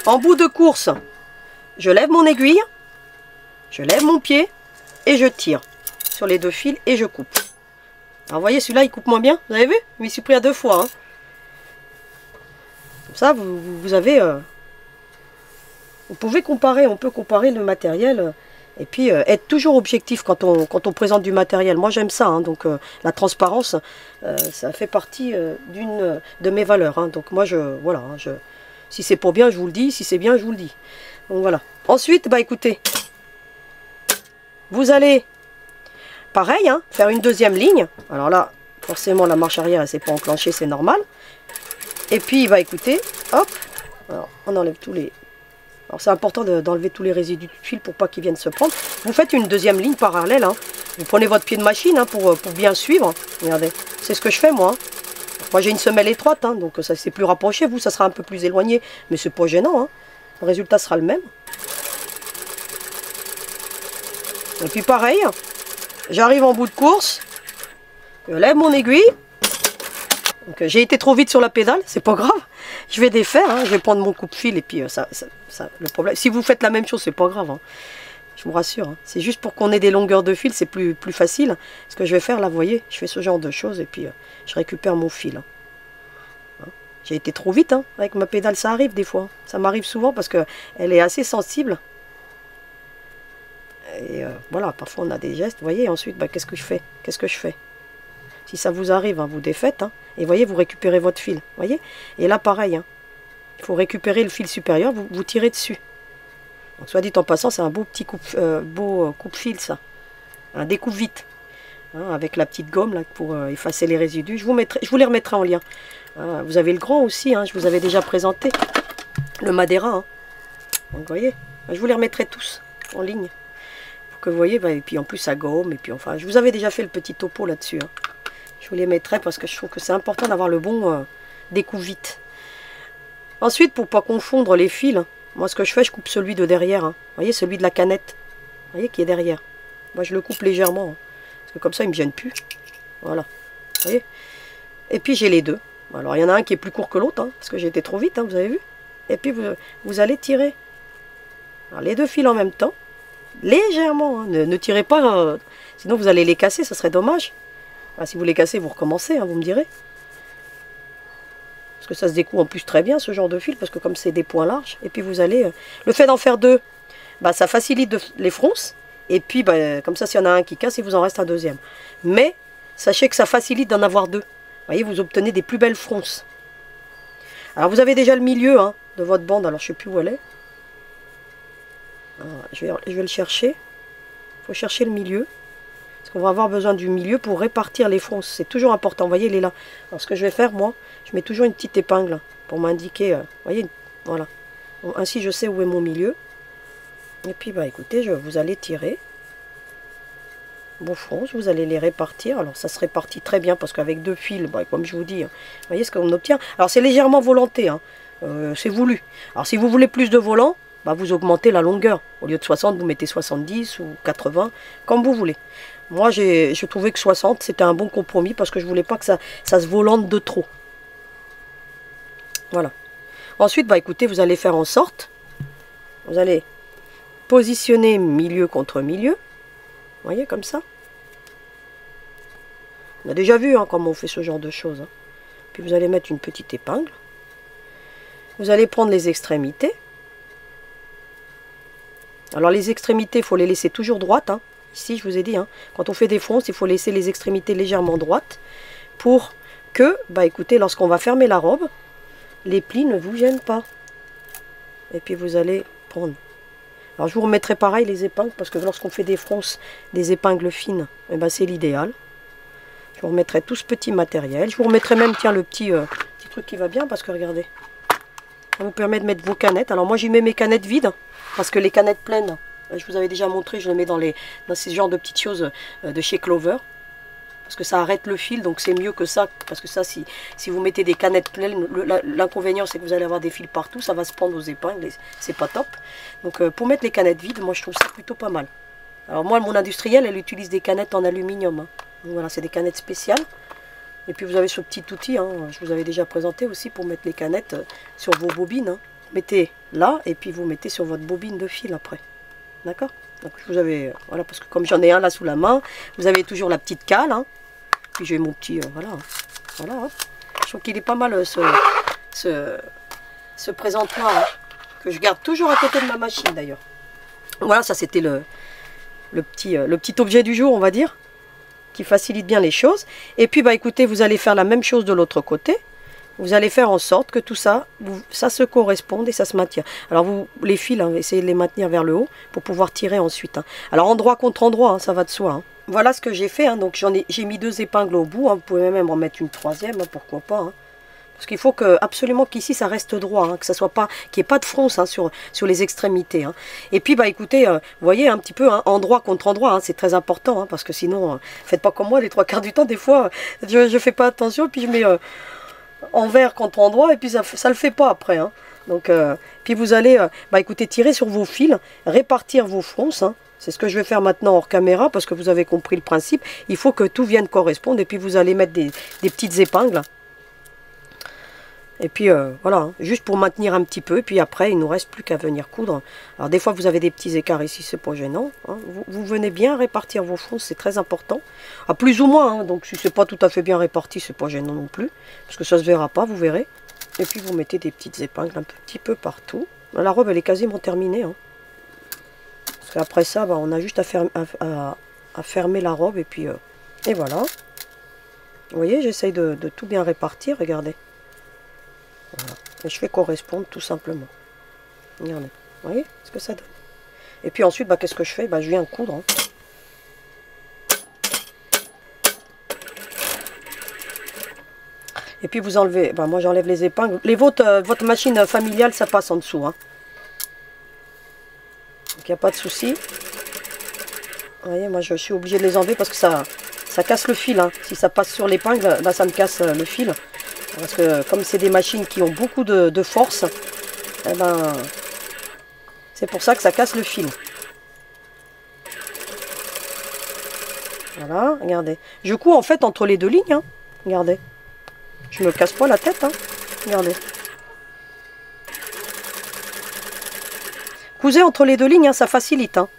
En bout de course, je lève mon aiguille, je lève mon pied et je tire sur les deux fils et je coupe. Alors vous voyez, celui-là il coupe moins bien, vous avez vu? Je m'y suis pris à 2 fois. Hein. Comme ça, vous avez... vous pouvez comparer, on peut comparer le matériel et puis être toujours objectif quand on présente du matériel. Moi j'aime ça, hein, donc la transparence, ça fait partie d'une de mes valeurs. Hein, donc moi voilà, si c'est pour bien je vous le dis, si c'est bien je vous le dis. Donc voilà. Ensuite, bah écoutez, vous allez, pareil, hein, faire une deuxième ligne. Alors là, forcément la marche arrière elle s'est pas enclenchée, c'est normal. Et puis bah écoutez, hop, alors, on enlève tous les... Alors c'est important d'enlever tous les résidus de fil pour pas qu'ils viennent se prendre. Vous faites une deuxième ligne parallèle. Hein. Vous prenez votre pied de machine hein, pour bien suivre. Regardez, c'est ce que je fais moi. Hein. Moi j'ai une semelle étroite, hein, donc ça c'est plus rapproché. Vous, ça sera un peu plus éloigné, mais c'est pas gênant. Hein. Le résultat sera le même. Et puis pareil, j'arrive en bout de course. Je lève mon aiguille. J'ai été trop vite sur la pédale, c'est pas grave. Je vais défaire, hein, je vais prendre mon coupe-fil et puis le problème. Si vous faites la même chose, c'est pas grave. Hein. Je vous rassure. Hein. C'est juste pour qu'on ait des longueurs de fil, c'est plus facile. Ce que je vais faire là, vous voyez, je fais ce genre de choses et puis je récupère mon fil. Hein. J'ai été trop vite hein, avec ma pédale, ça arrive des fois. Ça m'arrive souvent parce qu'elle est assez sensible. Et voilà, parfois on a des gestes, vous voyez, et ensuite, bah, qu'est-ce que je fais? Qu'est-ce que je fais? Si ça vous arrive, hein, vous défaites, hein, et voyez, vous récupérez votre fil, voyez. Et là, pareil, hein, il faut récupérer le fil supérieur, vous tirez dessus. Donc, soit dit en passant, c'est un beau petit coupe-fil, ça. Un découpe vite, hein, avec la petite gomme là, pour effacer les résidus. Je vous les remettrai en lien. Hein, vous avez le grand aussi, hein, je vous avais déjà présenté, le Madeira. Hein. Donc, vous voyez, je vous les remettrai tous en ligne. Pour que vous voyez, bah, et puis en plus, ça gomme, et puis enfin, je vous avais déjà fait le petit topo là-dessus. Hein. Je vous les mettrai parce que je trouve que c'est important d'avoir le bon découpe vite. Ensuite, pour ne pas confondre les fils, moi ce que je fais, je coupe celui de derrière. Hein. Vous voyez, celui de la canette. Vous voyez, qui est derrière. Moi, je le coupe légèrement. Hein, parce que comme ça, il ne me gêne plus. Voilà. Vous voyez. Et puis, j'ai les deux. Alors, il y en a un qui est plus court que l'autre. Hein, parce que j'ai été trop vite, hein, vous avez vu. Et puis, vous allez tirer. Alors, les deux fils en même temps. Légèrement. Hein, ne tirez pas. Sinon, vous allez les casser. Ça serait dommage. Ah, si vous les cassez, vous recommencez, hein, vous me direz. Parce que ça se découpe en plus très bien, ce genre de fil, parce que comme c'est des points larges, et puis vous allez... le fait d'en faire deux, bah, ça facilite les fronces, et puis bah, comme ça, s'il y en a un qui casse, il vous en reste un deuxième. Mais, sachez que ça facilite d'en avoir deux. Vous voyez, vous obtenez des plus belles fronces. Alors, vous avez déjà le milieu hein, de votre bande, alors je ne sais plus où elle est. Alors, je vais le chercher. Il faut chercher le milieu. Parce qu'on va avoir besoin du milieu pour répartir les fronces. C'est toujours important. Vous voyez, il est là. Alors, ce que je vais faire, moi, je mets toujours une petite épingle pour m'indiquer. Vous voyez, voilà. Bon, ainsi, je sais où est mon milieu. Et puis, bah, écoutez, vous allez tirer vos fronces. Vous allez les répartir. Alors, ça se répartit très bien parce qu'avec deux fils, bah, comme je vous dis, hein, vous voyez ce qu'on obtient. Alors, c'est légèrement volanté. Hein. C'est voulu. Alors, si vous voulez plus de volant, bah, vous augmentez la longueur. Au lieu de 60, vous mettez 70 ou 80, comme vous voulez. Moi, je trouvais que 60, c'était un bon compromis parce que je ne voulais pas que ça se volante de trop. Voilà. Ensuite, bah, écoutez, vous allez faire en sorte, vous allez positionner milieu contre milieu. Vous voyez, comme ça. On a déjà vu hein, comment on fait ce genre de choses. Hein. Puis vous allez mettre une petite épingle. Vous allez prendre les extrémités. Alors les extrémités, il faut les laisser toujours droites. Hein. Ici, je vous ai dit, hein, quand on fait des fronces, il faut laisser les extrémités légèrement droites pour que, bah écoutez, lorsqu'on va fermer la robe, les plis ne vous gênent pas. Et puis vous allez prendre. Alors je vous remettrai pareil les épingles, parce que lorsqu'on fait des fronces, des épingles fines, eh ben, c'est l'idéal. Je vous remettrai tout ce petit matériel. Je vous remettrai même, tiens, le petit truc qui va bien, parce que regardez, ça vous permet de mettre vos canettes. Alors moi, j'y mets mes canettes vides, parce que les canettes pleines, je vous avais déjà montré, je les mets dans ces genres de petites choses de chez Clover. Parce que ça arrête le fil, donc c'est mieux que ça. Parce que ça, si vous mettez des canettes pleines, l'inconvénient c'est que vous allez avoir des fils partout, ça va se prendre aux épingles, c'est pas top. Donc pour mettre les canettes vides, moi je trouve ça plutôt pas mal. Alors moi, mon industrielle, elle utilise des canettes en aluminium. Hein. Donc voilà, c'est des canettes spéciales. Et puis vous avez ce petit outil, hein, je vous avais déjà présenté aussi pour mettre les canettes sur vos bobines. Hein. mettez là et puis vous mettez sur votre bobine de fil après. D'accord? Donc vous avez, voilà, parce que comme j'en ai un là sous la main, vous avez toujours la petite cale. Hein. Puis j'ai mon petit, voilà. Voilà. Hop. Je trouve qu'il est pas mal ce présentoir hein, que je garde toujours à côté de ma machine d'ailleurs. Voilà, ça c'était le petit objet du jour, on va dire, qui facilite bien les choses. Et puis bah écoutez, vous allez faire la même chose de l'autre côté. Vous allez faire en sorte que tout ça, ça se corresponde et ça se maintient. Alors vous, les fils, hein, essayez de les maintenir vers le haut pour pouvoir tirer ensuite. Hein. Alors endroit contre endroit, hein, ça va de soi. Hein. Voilà ce que j'ai fait. Hein. Donc j'ai mis 2 épingles au bout. Hein. Vous pouvez même en mettre une 3e, hein, pourquoi pas. Hein. Parce qu'il faut que, absolument qu'ici ça reste droit, hein, que ça soit pas, qu'il n'y ait pas de fronce hein, sur les extrémités. Hein. Et puis bah écoutez, vous voyez un petit peu hein, endroit contre endroit, hein, c'est très important, hein, parce que sinon, faites pas comme moi les 3/4 du temps, des fois je fais pas attention, puis je mets envers contre endroit et puis ça le fait pas après. Hein. Donc puis vous allez, bah écoutez, tirer sur vos fils, répartir vos fronces. Hein. C'est ce que je vais faire maintenant hors caméra parce que vous avez compris le principe. Il faut que tout vienne correspondre et puis vous allez mettre des petites épingles. Et puis voilà, hein, juste pour maintenir un petit peu. Et puis après, il ne nous reste plus qu'à venir coudre. Alors des fois, vous avez des petits écarts ici, c'est pas gênant. Hein. Vous venez bien répartir vos fronces, c'est très important. À plus ou moins, hein, donc si c'est pas tout à fait bien réparti, c'est pas gênant non plus. Parce que ça se verra pas, vous verrez. Et puis vous mettez des petites épingles un petit peu partout. La robe, elle est quasiment terminée. Hein. Parce qu'après ça, bah, on a juste à fermer la robe. Et puis et voilà. Vous voyez, j'essaye de tout bien répartir, regardez. Voilà. Et je fais correspondre tout simplement. Regardez, vous voyez ce que ça donne. Et puis ensuite, bah, qu'est-ce que je fais? Bah, je viens coudre. Hein. Et puis vous enlevez, bah, moi j'enlève les épingles. Votre machine familiale, ça passe en dessous. Hein. Donc il n'y a pas de souci. Vous voyez, moi je suis obligée de les enlever parce que ça casse le fil. Hein. Si ça passe sur l'épingle, bah, ça me casse le fil. Parce que comme c'est des machines qui ont beaucoup de force, eh ben, c'est pour ça que ça casse le fil. Voilà, regardez. Je couds en fait entre les 2 lignes. Hein. Regardez. Je me casse pas la tête. Hein. Regardez. Cousez entre les 2 lignes, hein, ça facilite. Hein.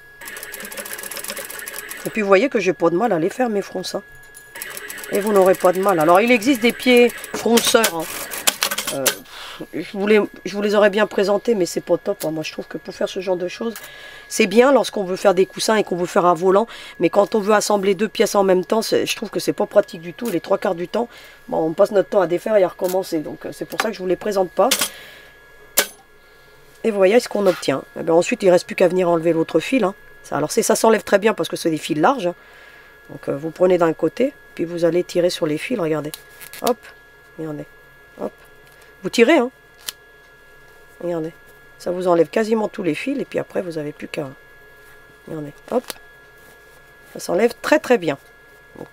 Et puis vous voyez que j'ai pas de mal à les faire mes fronces. Hein. Et vous n'aurez pas de mal. Alors il existe des pieds fronceurs. Hein. Je vous les aurais bien présentés, mais c'est pas top. Hein. Moi je trouve que pour faire ce genre de choses, c'est bien lorsqu'on veut faire des coussins et qu'on veut faire un volant. Mais quand on veut assembler 2 pièces en même temps, je trouve que c'est pas pratique du tout. Les 3/4 du temps, bon, on passe notre temps à défaire et à recommencer. Donc c'est pour ça que je vous les présente pas. Et vous voyez ce qu'on obtient. Et bien, ensuite il ne reste plus qu'à venir enlever l'autre fil. Hein. Alors ça s'enlève très bien parce que c'est des fils larges. Hein. Donc vous prenez d'un côté, puis vous allez tirer sur les fils, regardez. Hop, regardez. Hop. Vous tirez, hein. Regardez. Ça vous enlève quasiment tous les fils, et puis après vous n'avez plus qu'à... Regardez. Hop. Ça s'enlève très très bien. Donc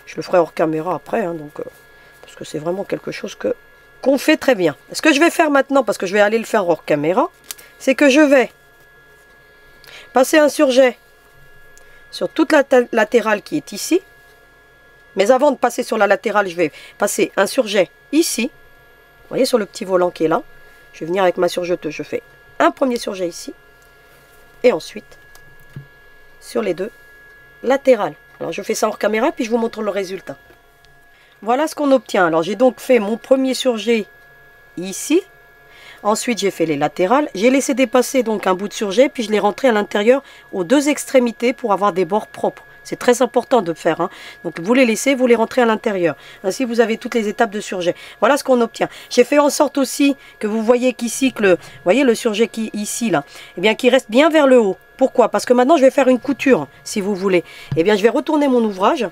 je le ferai hors caméra après, hein, donc, parce que c'est vraiment quelque chose qu'on fait très bien. Ce que je vais faire maintenant, parce que je vais aller le faire hors caméra, c'est que je vais passer un surjet sur toute la latérale qui est ici. Mais avant de passer sur la latérale, je vais passer un surjet ici. Vous voyez sur le petit volant qui est là. Je vais venir avec ma surjeteuse. Je fais un premier surjet ici. Et ensuite, sur les 2 latérales. Alors je fais ça hors caméra, puis je vous montre le résultat. Voilà ce qu'on obtient. Alors j'ai donc fait mon premier surjet ici. Ensuite, j'ai fait les latérales. J'ai laissé dépasser donc un bout de surjet, puis je l'ai rentré à l'intérieur aux 2 extrémités pour avoir des bords propres. C'est très important de faire. Hein. Donc vous les laissez, vous les rentrez à l'intérieur. Ainsi, vous avez toutes les étapes de surjet. Voilà ce qu'on obtient. J'ai fait en sorte aussi que vous voyez qu'ici, voyez le surjet qui ici, là, eh bien, qui reste bien vers le haut. Pourquoi? Parce que maintenant, je vais faire une couture, si vous voulez. Eh bien, je vais retourner mon ouvrage.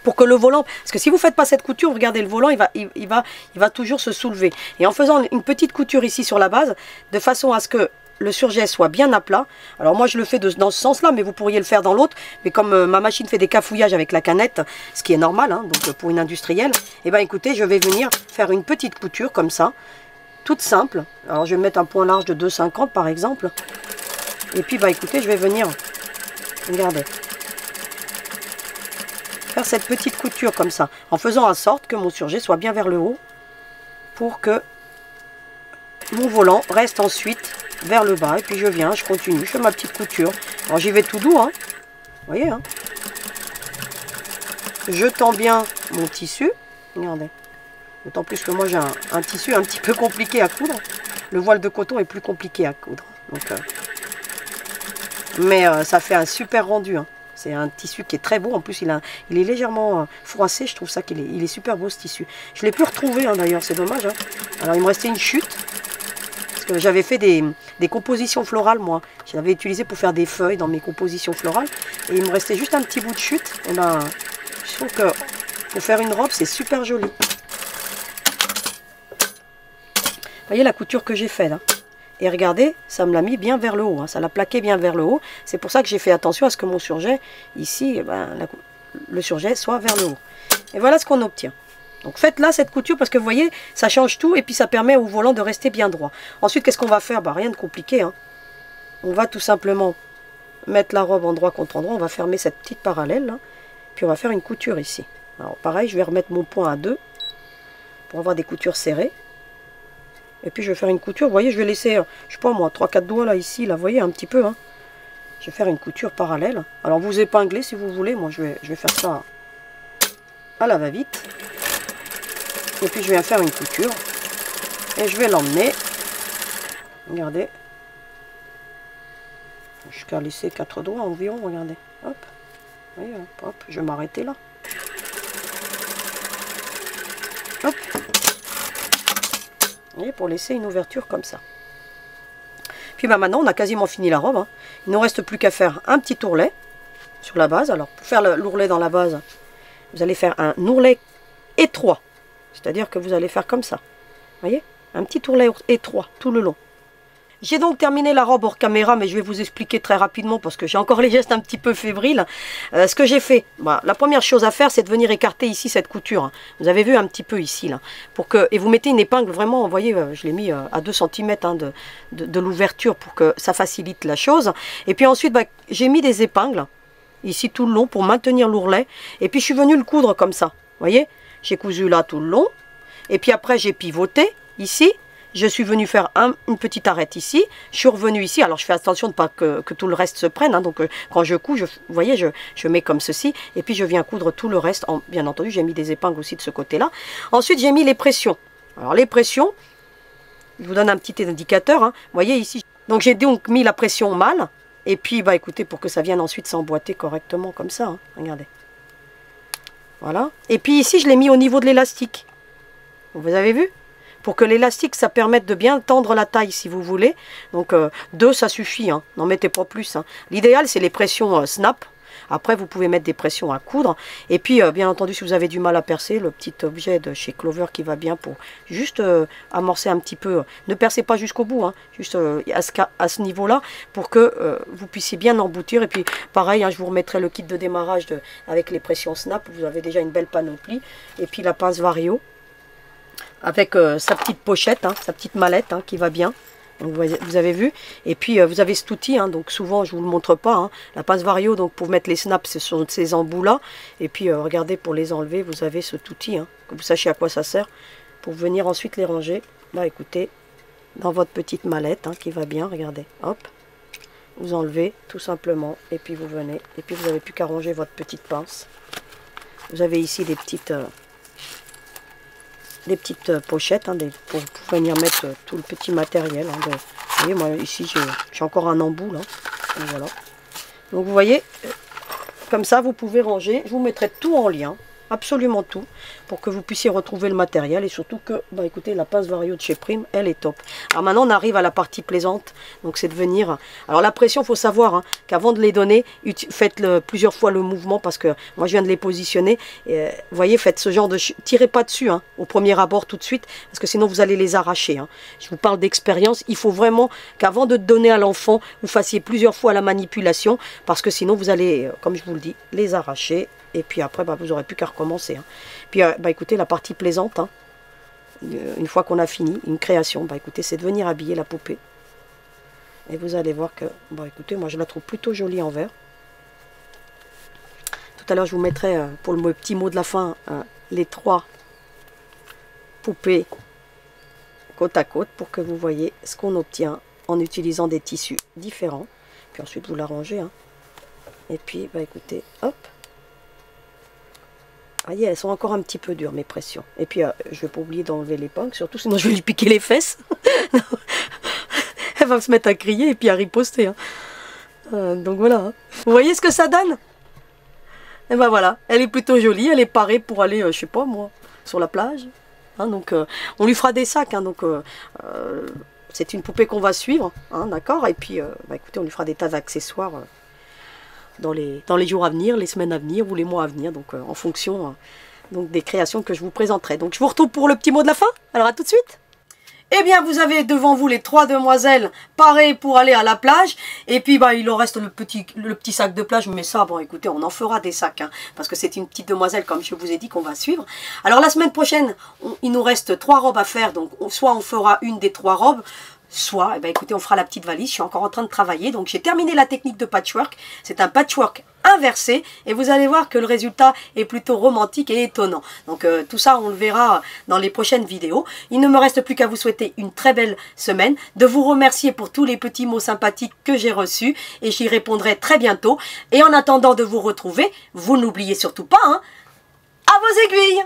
Pour que le volant, parce que si vous ne faites pas cette couture, regardez le volant, il va toujours se soulever. Et en faisant une petite couture ici sur la base, de façon à ce que le surjet soit bien à plat. Alors moi je le fais dans ce sens-là, mais vous pourriez le faire dans l'autre. Mais comme ma machine fait des cafouillages avec la canette, ce qui est normal, hein, donc pour une industrielle, et bien écoutez, je vais venir faire une petite couture comme ça, toute simple. Alors je vais mettre un point large de 2,50 par exemple. Et puis bah écoutez, je vais venir, regardez, faire cette petite couture comme ça, en faisant en sorte que mon surjet soit bien vers le haut, pour que mon volant reste ensuite vers le bas. Et puis je viens, je continue, je fais ma petite couture. Alors j'y vais tout doux, hein. Vous voyez, hein. Je tends bien mon tissu. Regardez. D'autant plus que moi j'ai un tissu un petit peu compliqué à coudre. Le voile de coton est plus compliqué à coudre. Donc, mais ça fait un super rendu, hein. C'est un tissu qui est très beau. En plus, il est légèrement froissé. Je trouve ça qu'il est super beau, ce tissu. Je ne l'ai plus retrouvé, hein, d'ailleurs. C'est dommage, hein. Alors, il me restait une chute. Parce que j'avais fait des compositions florales, moi. Je l'avais utilisé pour faire des feuilles dans mes compositions florales. Et il me restait juste un petit bout de chute. Et ben, je trouve que pour faire une robe, c'est super joli. Vous voyez la couture que j'ai faite, là. Et regardez, ça me l'a mis bien vers le haut, hein, ça l'a plaqué bien vers le haut. C'est pour ça que j'ai fait attention à ce que mon surjet, ici, le surjet soit vers le haut. Et voilà ce qu'on obtient. Donc faites là cette couture parce que vous voyez, ça change tout et puis ça permet au volant de rester bien droit. Ensuite, qu'est-ce qu'on va faire? Rien de compliqué, hein. On va tout simplement mettre la robe endroit contre endroit. On va fermer cette petite parallèle, là. Puis on va faire une couture ici. Alors pareil, je vais remettre mon point à 2 pour avoir des coutures serrées. Et puis je vais faire une couture, vous voyez, je vais laisser, je sais pas moi, 3-4 doigts là, ici, là, vous voyez, un petit peu, hein. Je vais faire une couture parallèle. Alors vous épinglez si vous voulez, moi je vais faire ça à la va-vite. Et puis je vais faire une couture. Et je vais l'emmener, regardez, jusqu'à laisser 4 doigts environ, regardez. Hop, vous voyez, hop, je vais m'arrêter là. Hop. Vous voyez, pour laisser une ouverture comme ça. Puis bah, maintenant, on a quasiment fini la robe, hein. Il ne nous reste plus qu'à faire un petit ourlet sur la base. Alors, pour faire l'ourlet dans la base, vous allez faire un ourlet étroit. C'est-à-dire que vous allez faire comme ça. Vous voyez, un petit ourlet étroit tout le long. J'ai donc terminé la robe hors caméra, mais je vais vous expliquer très rapidement parce que j'ai encore les gestes un petit peu fébriles. Ce que j'ai fait, la première chose à faire, c'est de venir écarter ici cette couture. Vous avez vu un petit peu ici, là. Et vous mettez une épingle vraiment, vous voyez, je l'ai mis à 2 cm hein, de l'ouverture pour que ça facilite la chose. Et puis ensuite, j'ai mis des épingles ici tout le long pour maintenir l'ourlet. Et puis je suis venue le coudre comme ça. Vous voyez, j'ai cousu là tout le long. Et puis après, j'ai pivoté ici. Je suis venue faire une petite arête ici. Je suis revenue ici. Alors, je fais attention de ne pas que tout le reste se prenne. Hein. Donc, quand je couds, vous voyez, je mets comme ceci. Et puis, je viens coudre tout le reste. Bien entendu, j'ai mis des épingles aussi de ce côté-là. Ensuite, j'ai mis les pressions. Alors, les pressions, je vous donne un petit indicateur. Hein. Vous voyez ici. Donc, j'ai donc mis la pression mâle. Et puis, écoutez, pour que ça vienne ensuite s'emboîter correctement comme ça. Hein. Regardez. Voilà. Et puis, ici, je l'ai mis au niveau de l'élastique. Vous avez vu ? Pour que l'élastique, ça permette de bien tendre la taille si vous voulez. Donc 2, ça suffit, hein. N'en mettez pas plus. Hein. L'idéal, c'est les pressions snap. Après, vous pouvez mettre des pressions à coudre. Et puis, bien entendu, si vous avez du mal à percer, le petit objet de chez Clover qui va bien pour juste amorcer un petit peu. Ne percez pas jusqu'au bout, hein, juste à ce niveau-là, pour que vous puissiez bien emboutir. Et puis, pareil, hein, je vous remettrai le kit de démarrage avec les pressions snap. Vous avez déjà une belle panoplie. Et puis, la pince Vario. Avec sa petite pochette, hein, sa petite mallette hein, qui va bien. Donc, vous avez vu. Et puis vous avez cet outil, hein, donc souvent je ne vous le montre pas. Hein, la pince Vario, donc pour mettre les snaps, ce sont ces embouts là. Et puis regardez, pour les enlever, vous avez cet outil, hein, que vous sachiez à quoi ça sert. Pour venir ensuite les ranger, écoutez, dans votre petite mallette hein, qui va bien, regardez, hop. Vous enlevez tout simplement, et puis vous venez. Et puis vous n'avez plus qu'à ranger votre petite pince. Vous avez ici des petites pochettes hein, pour venir mettre tout le petit matériel. Hein, vous voyez, moi ici j'ai encore un embout là. Et voilà. Donc vous voyez, comme ça vous pouvez ranger. Je vous mettrai tout en lien, absolument tout, pour que vous puissiez retrouver le matériel. Et surtout que, écoutez, la pince Vario de chez Prime, elle est top. Alors maintenant on arrive à la partie plaisante. Donc c'est de venir. Alors la pression, il faut savoir hein, qu'avant de les donner, faites plusieurs fois le mouvement parce que moi je viens de les positionner. Et, vous voyez, faites ce genre de... Tirez pas dessus hein, au premier abord tout de suite parce que sinon vous allez les arracher. Hein. Je vous parle d'expérience. Il faut vraiment qu'avant de donner à l'enfant, vous fassiez plusieurs fois la manipulation parce que sinon vous allez, comme je vous le dis, les arracher. Et puis après, vous n'aurez plus qu'à recommencer. Hein. Puis, écoutez, la partie plaisante, hein, une fois qu'on a fini, une création, écoutez, c'est de venir habiller la poupée. Et vous allez voir que, écoutez, moi je la trouve plutôt jolie en vert. Tout à l'heure, je vous mettrai, pour le petit mot de la fin, les 3 poupées côte à côte pour que vous voyez ce qu'on obtient en utilisant des tissus différents. Puis ensuite vous l'arrangez. Hein. Et puis bah écoutez, hop. Vous voyez, elles sont encore un petit peu dures mes pressions. Et puis je vais pas oublier d'enlever l'épingle, surtout sinon je vais lui piquer les fesses. Elle va se mettre à crier et puis à riposter. Hein. Donc voilà. Hein. Vous voyez ce que ça donne? Et ben voilà, elle est plutôt jolie, elle est parée pour aller, je sais pas moi, sur la plage. Hein, donc on lui fera des sacs. Hein, donc c'est une poupée qu'on va suivre, hein, d'accord. Et puis bah, écoutez, on lui fera des tas d'accessoires dans les jours à venir, les semaines à venir ou les mois à venir. Donc en fonction donc, des créations que je vous présenterai. Donc je vous retrouve pour le petit mot de la fin. Alors à tout de suite. Eh bien, vous avez devant vous les 3 demoiselles parées pour aller à la plage. Et puis, bah, il en reste le petit sac de plage. Mais ça, bon, écoutez, on en fera des sacs. Hein, parce que c'est une petite demoiselle, comme je vous ai dit, qu'on va suivre. Alors, la semaine prochaine, il nous reste 3 robes à faire. Donc, soit on fera une des 3 robes, soit, eh bien, écoutez, on fera la petite valise. Je suis encore en train de travailler. Donc, j'ai terminé la technique de patchwork. C'est un patchwork inversé. Et vous allez voir que le résultat est plutôt romantique et étonnant. Donc, tout ça, on le verra dans les prochaines vidéos. Il ne me reste plus qu'à vous souhaiter une très belle semaine, de vous remercier pour tous les petits mots sympathiques que j'ai reçus. Et j'y répondrai très bientôt. Et en attendant de vous retrouver, vous n'oubliez surtout pas, hein, à vos aiguilles!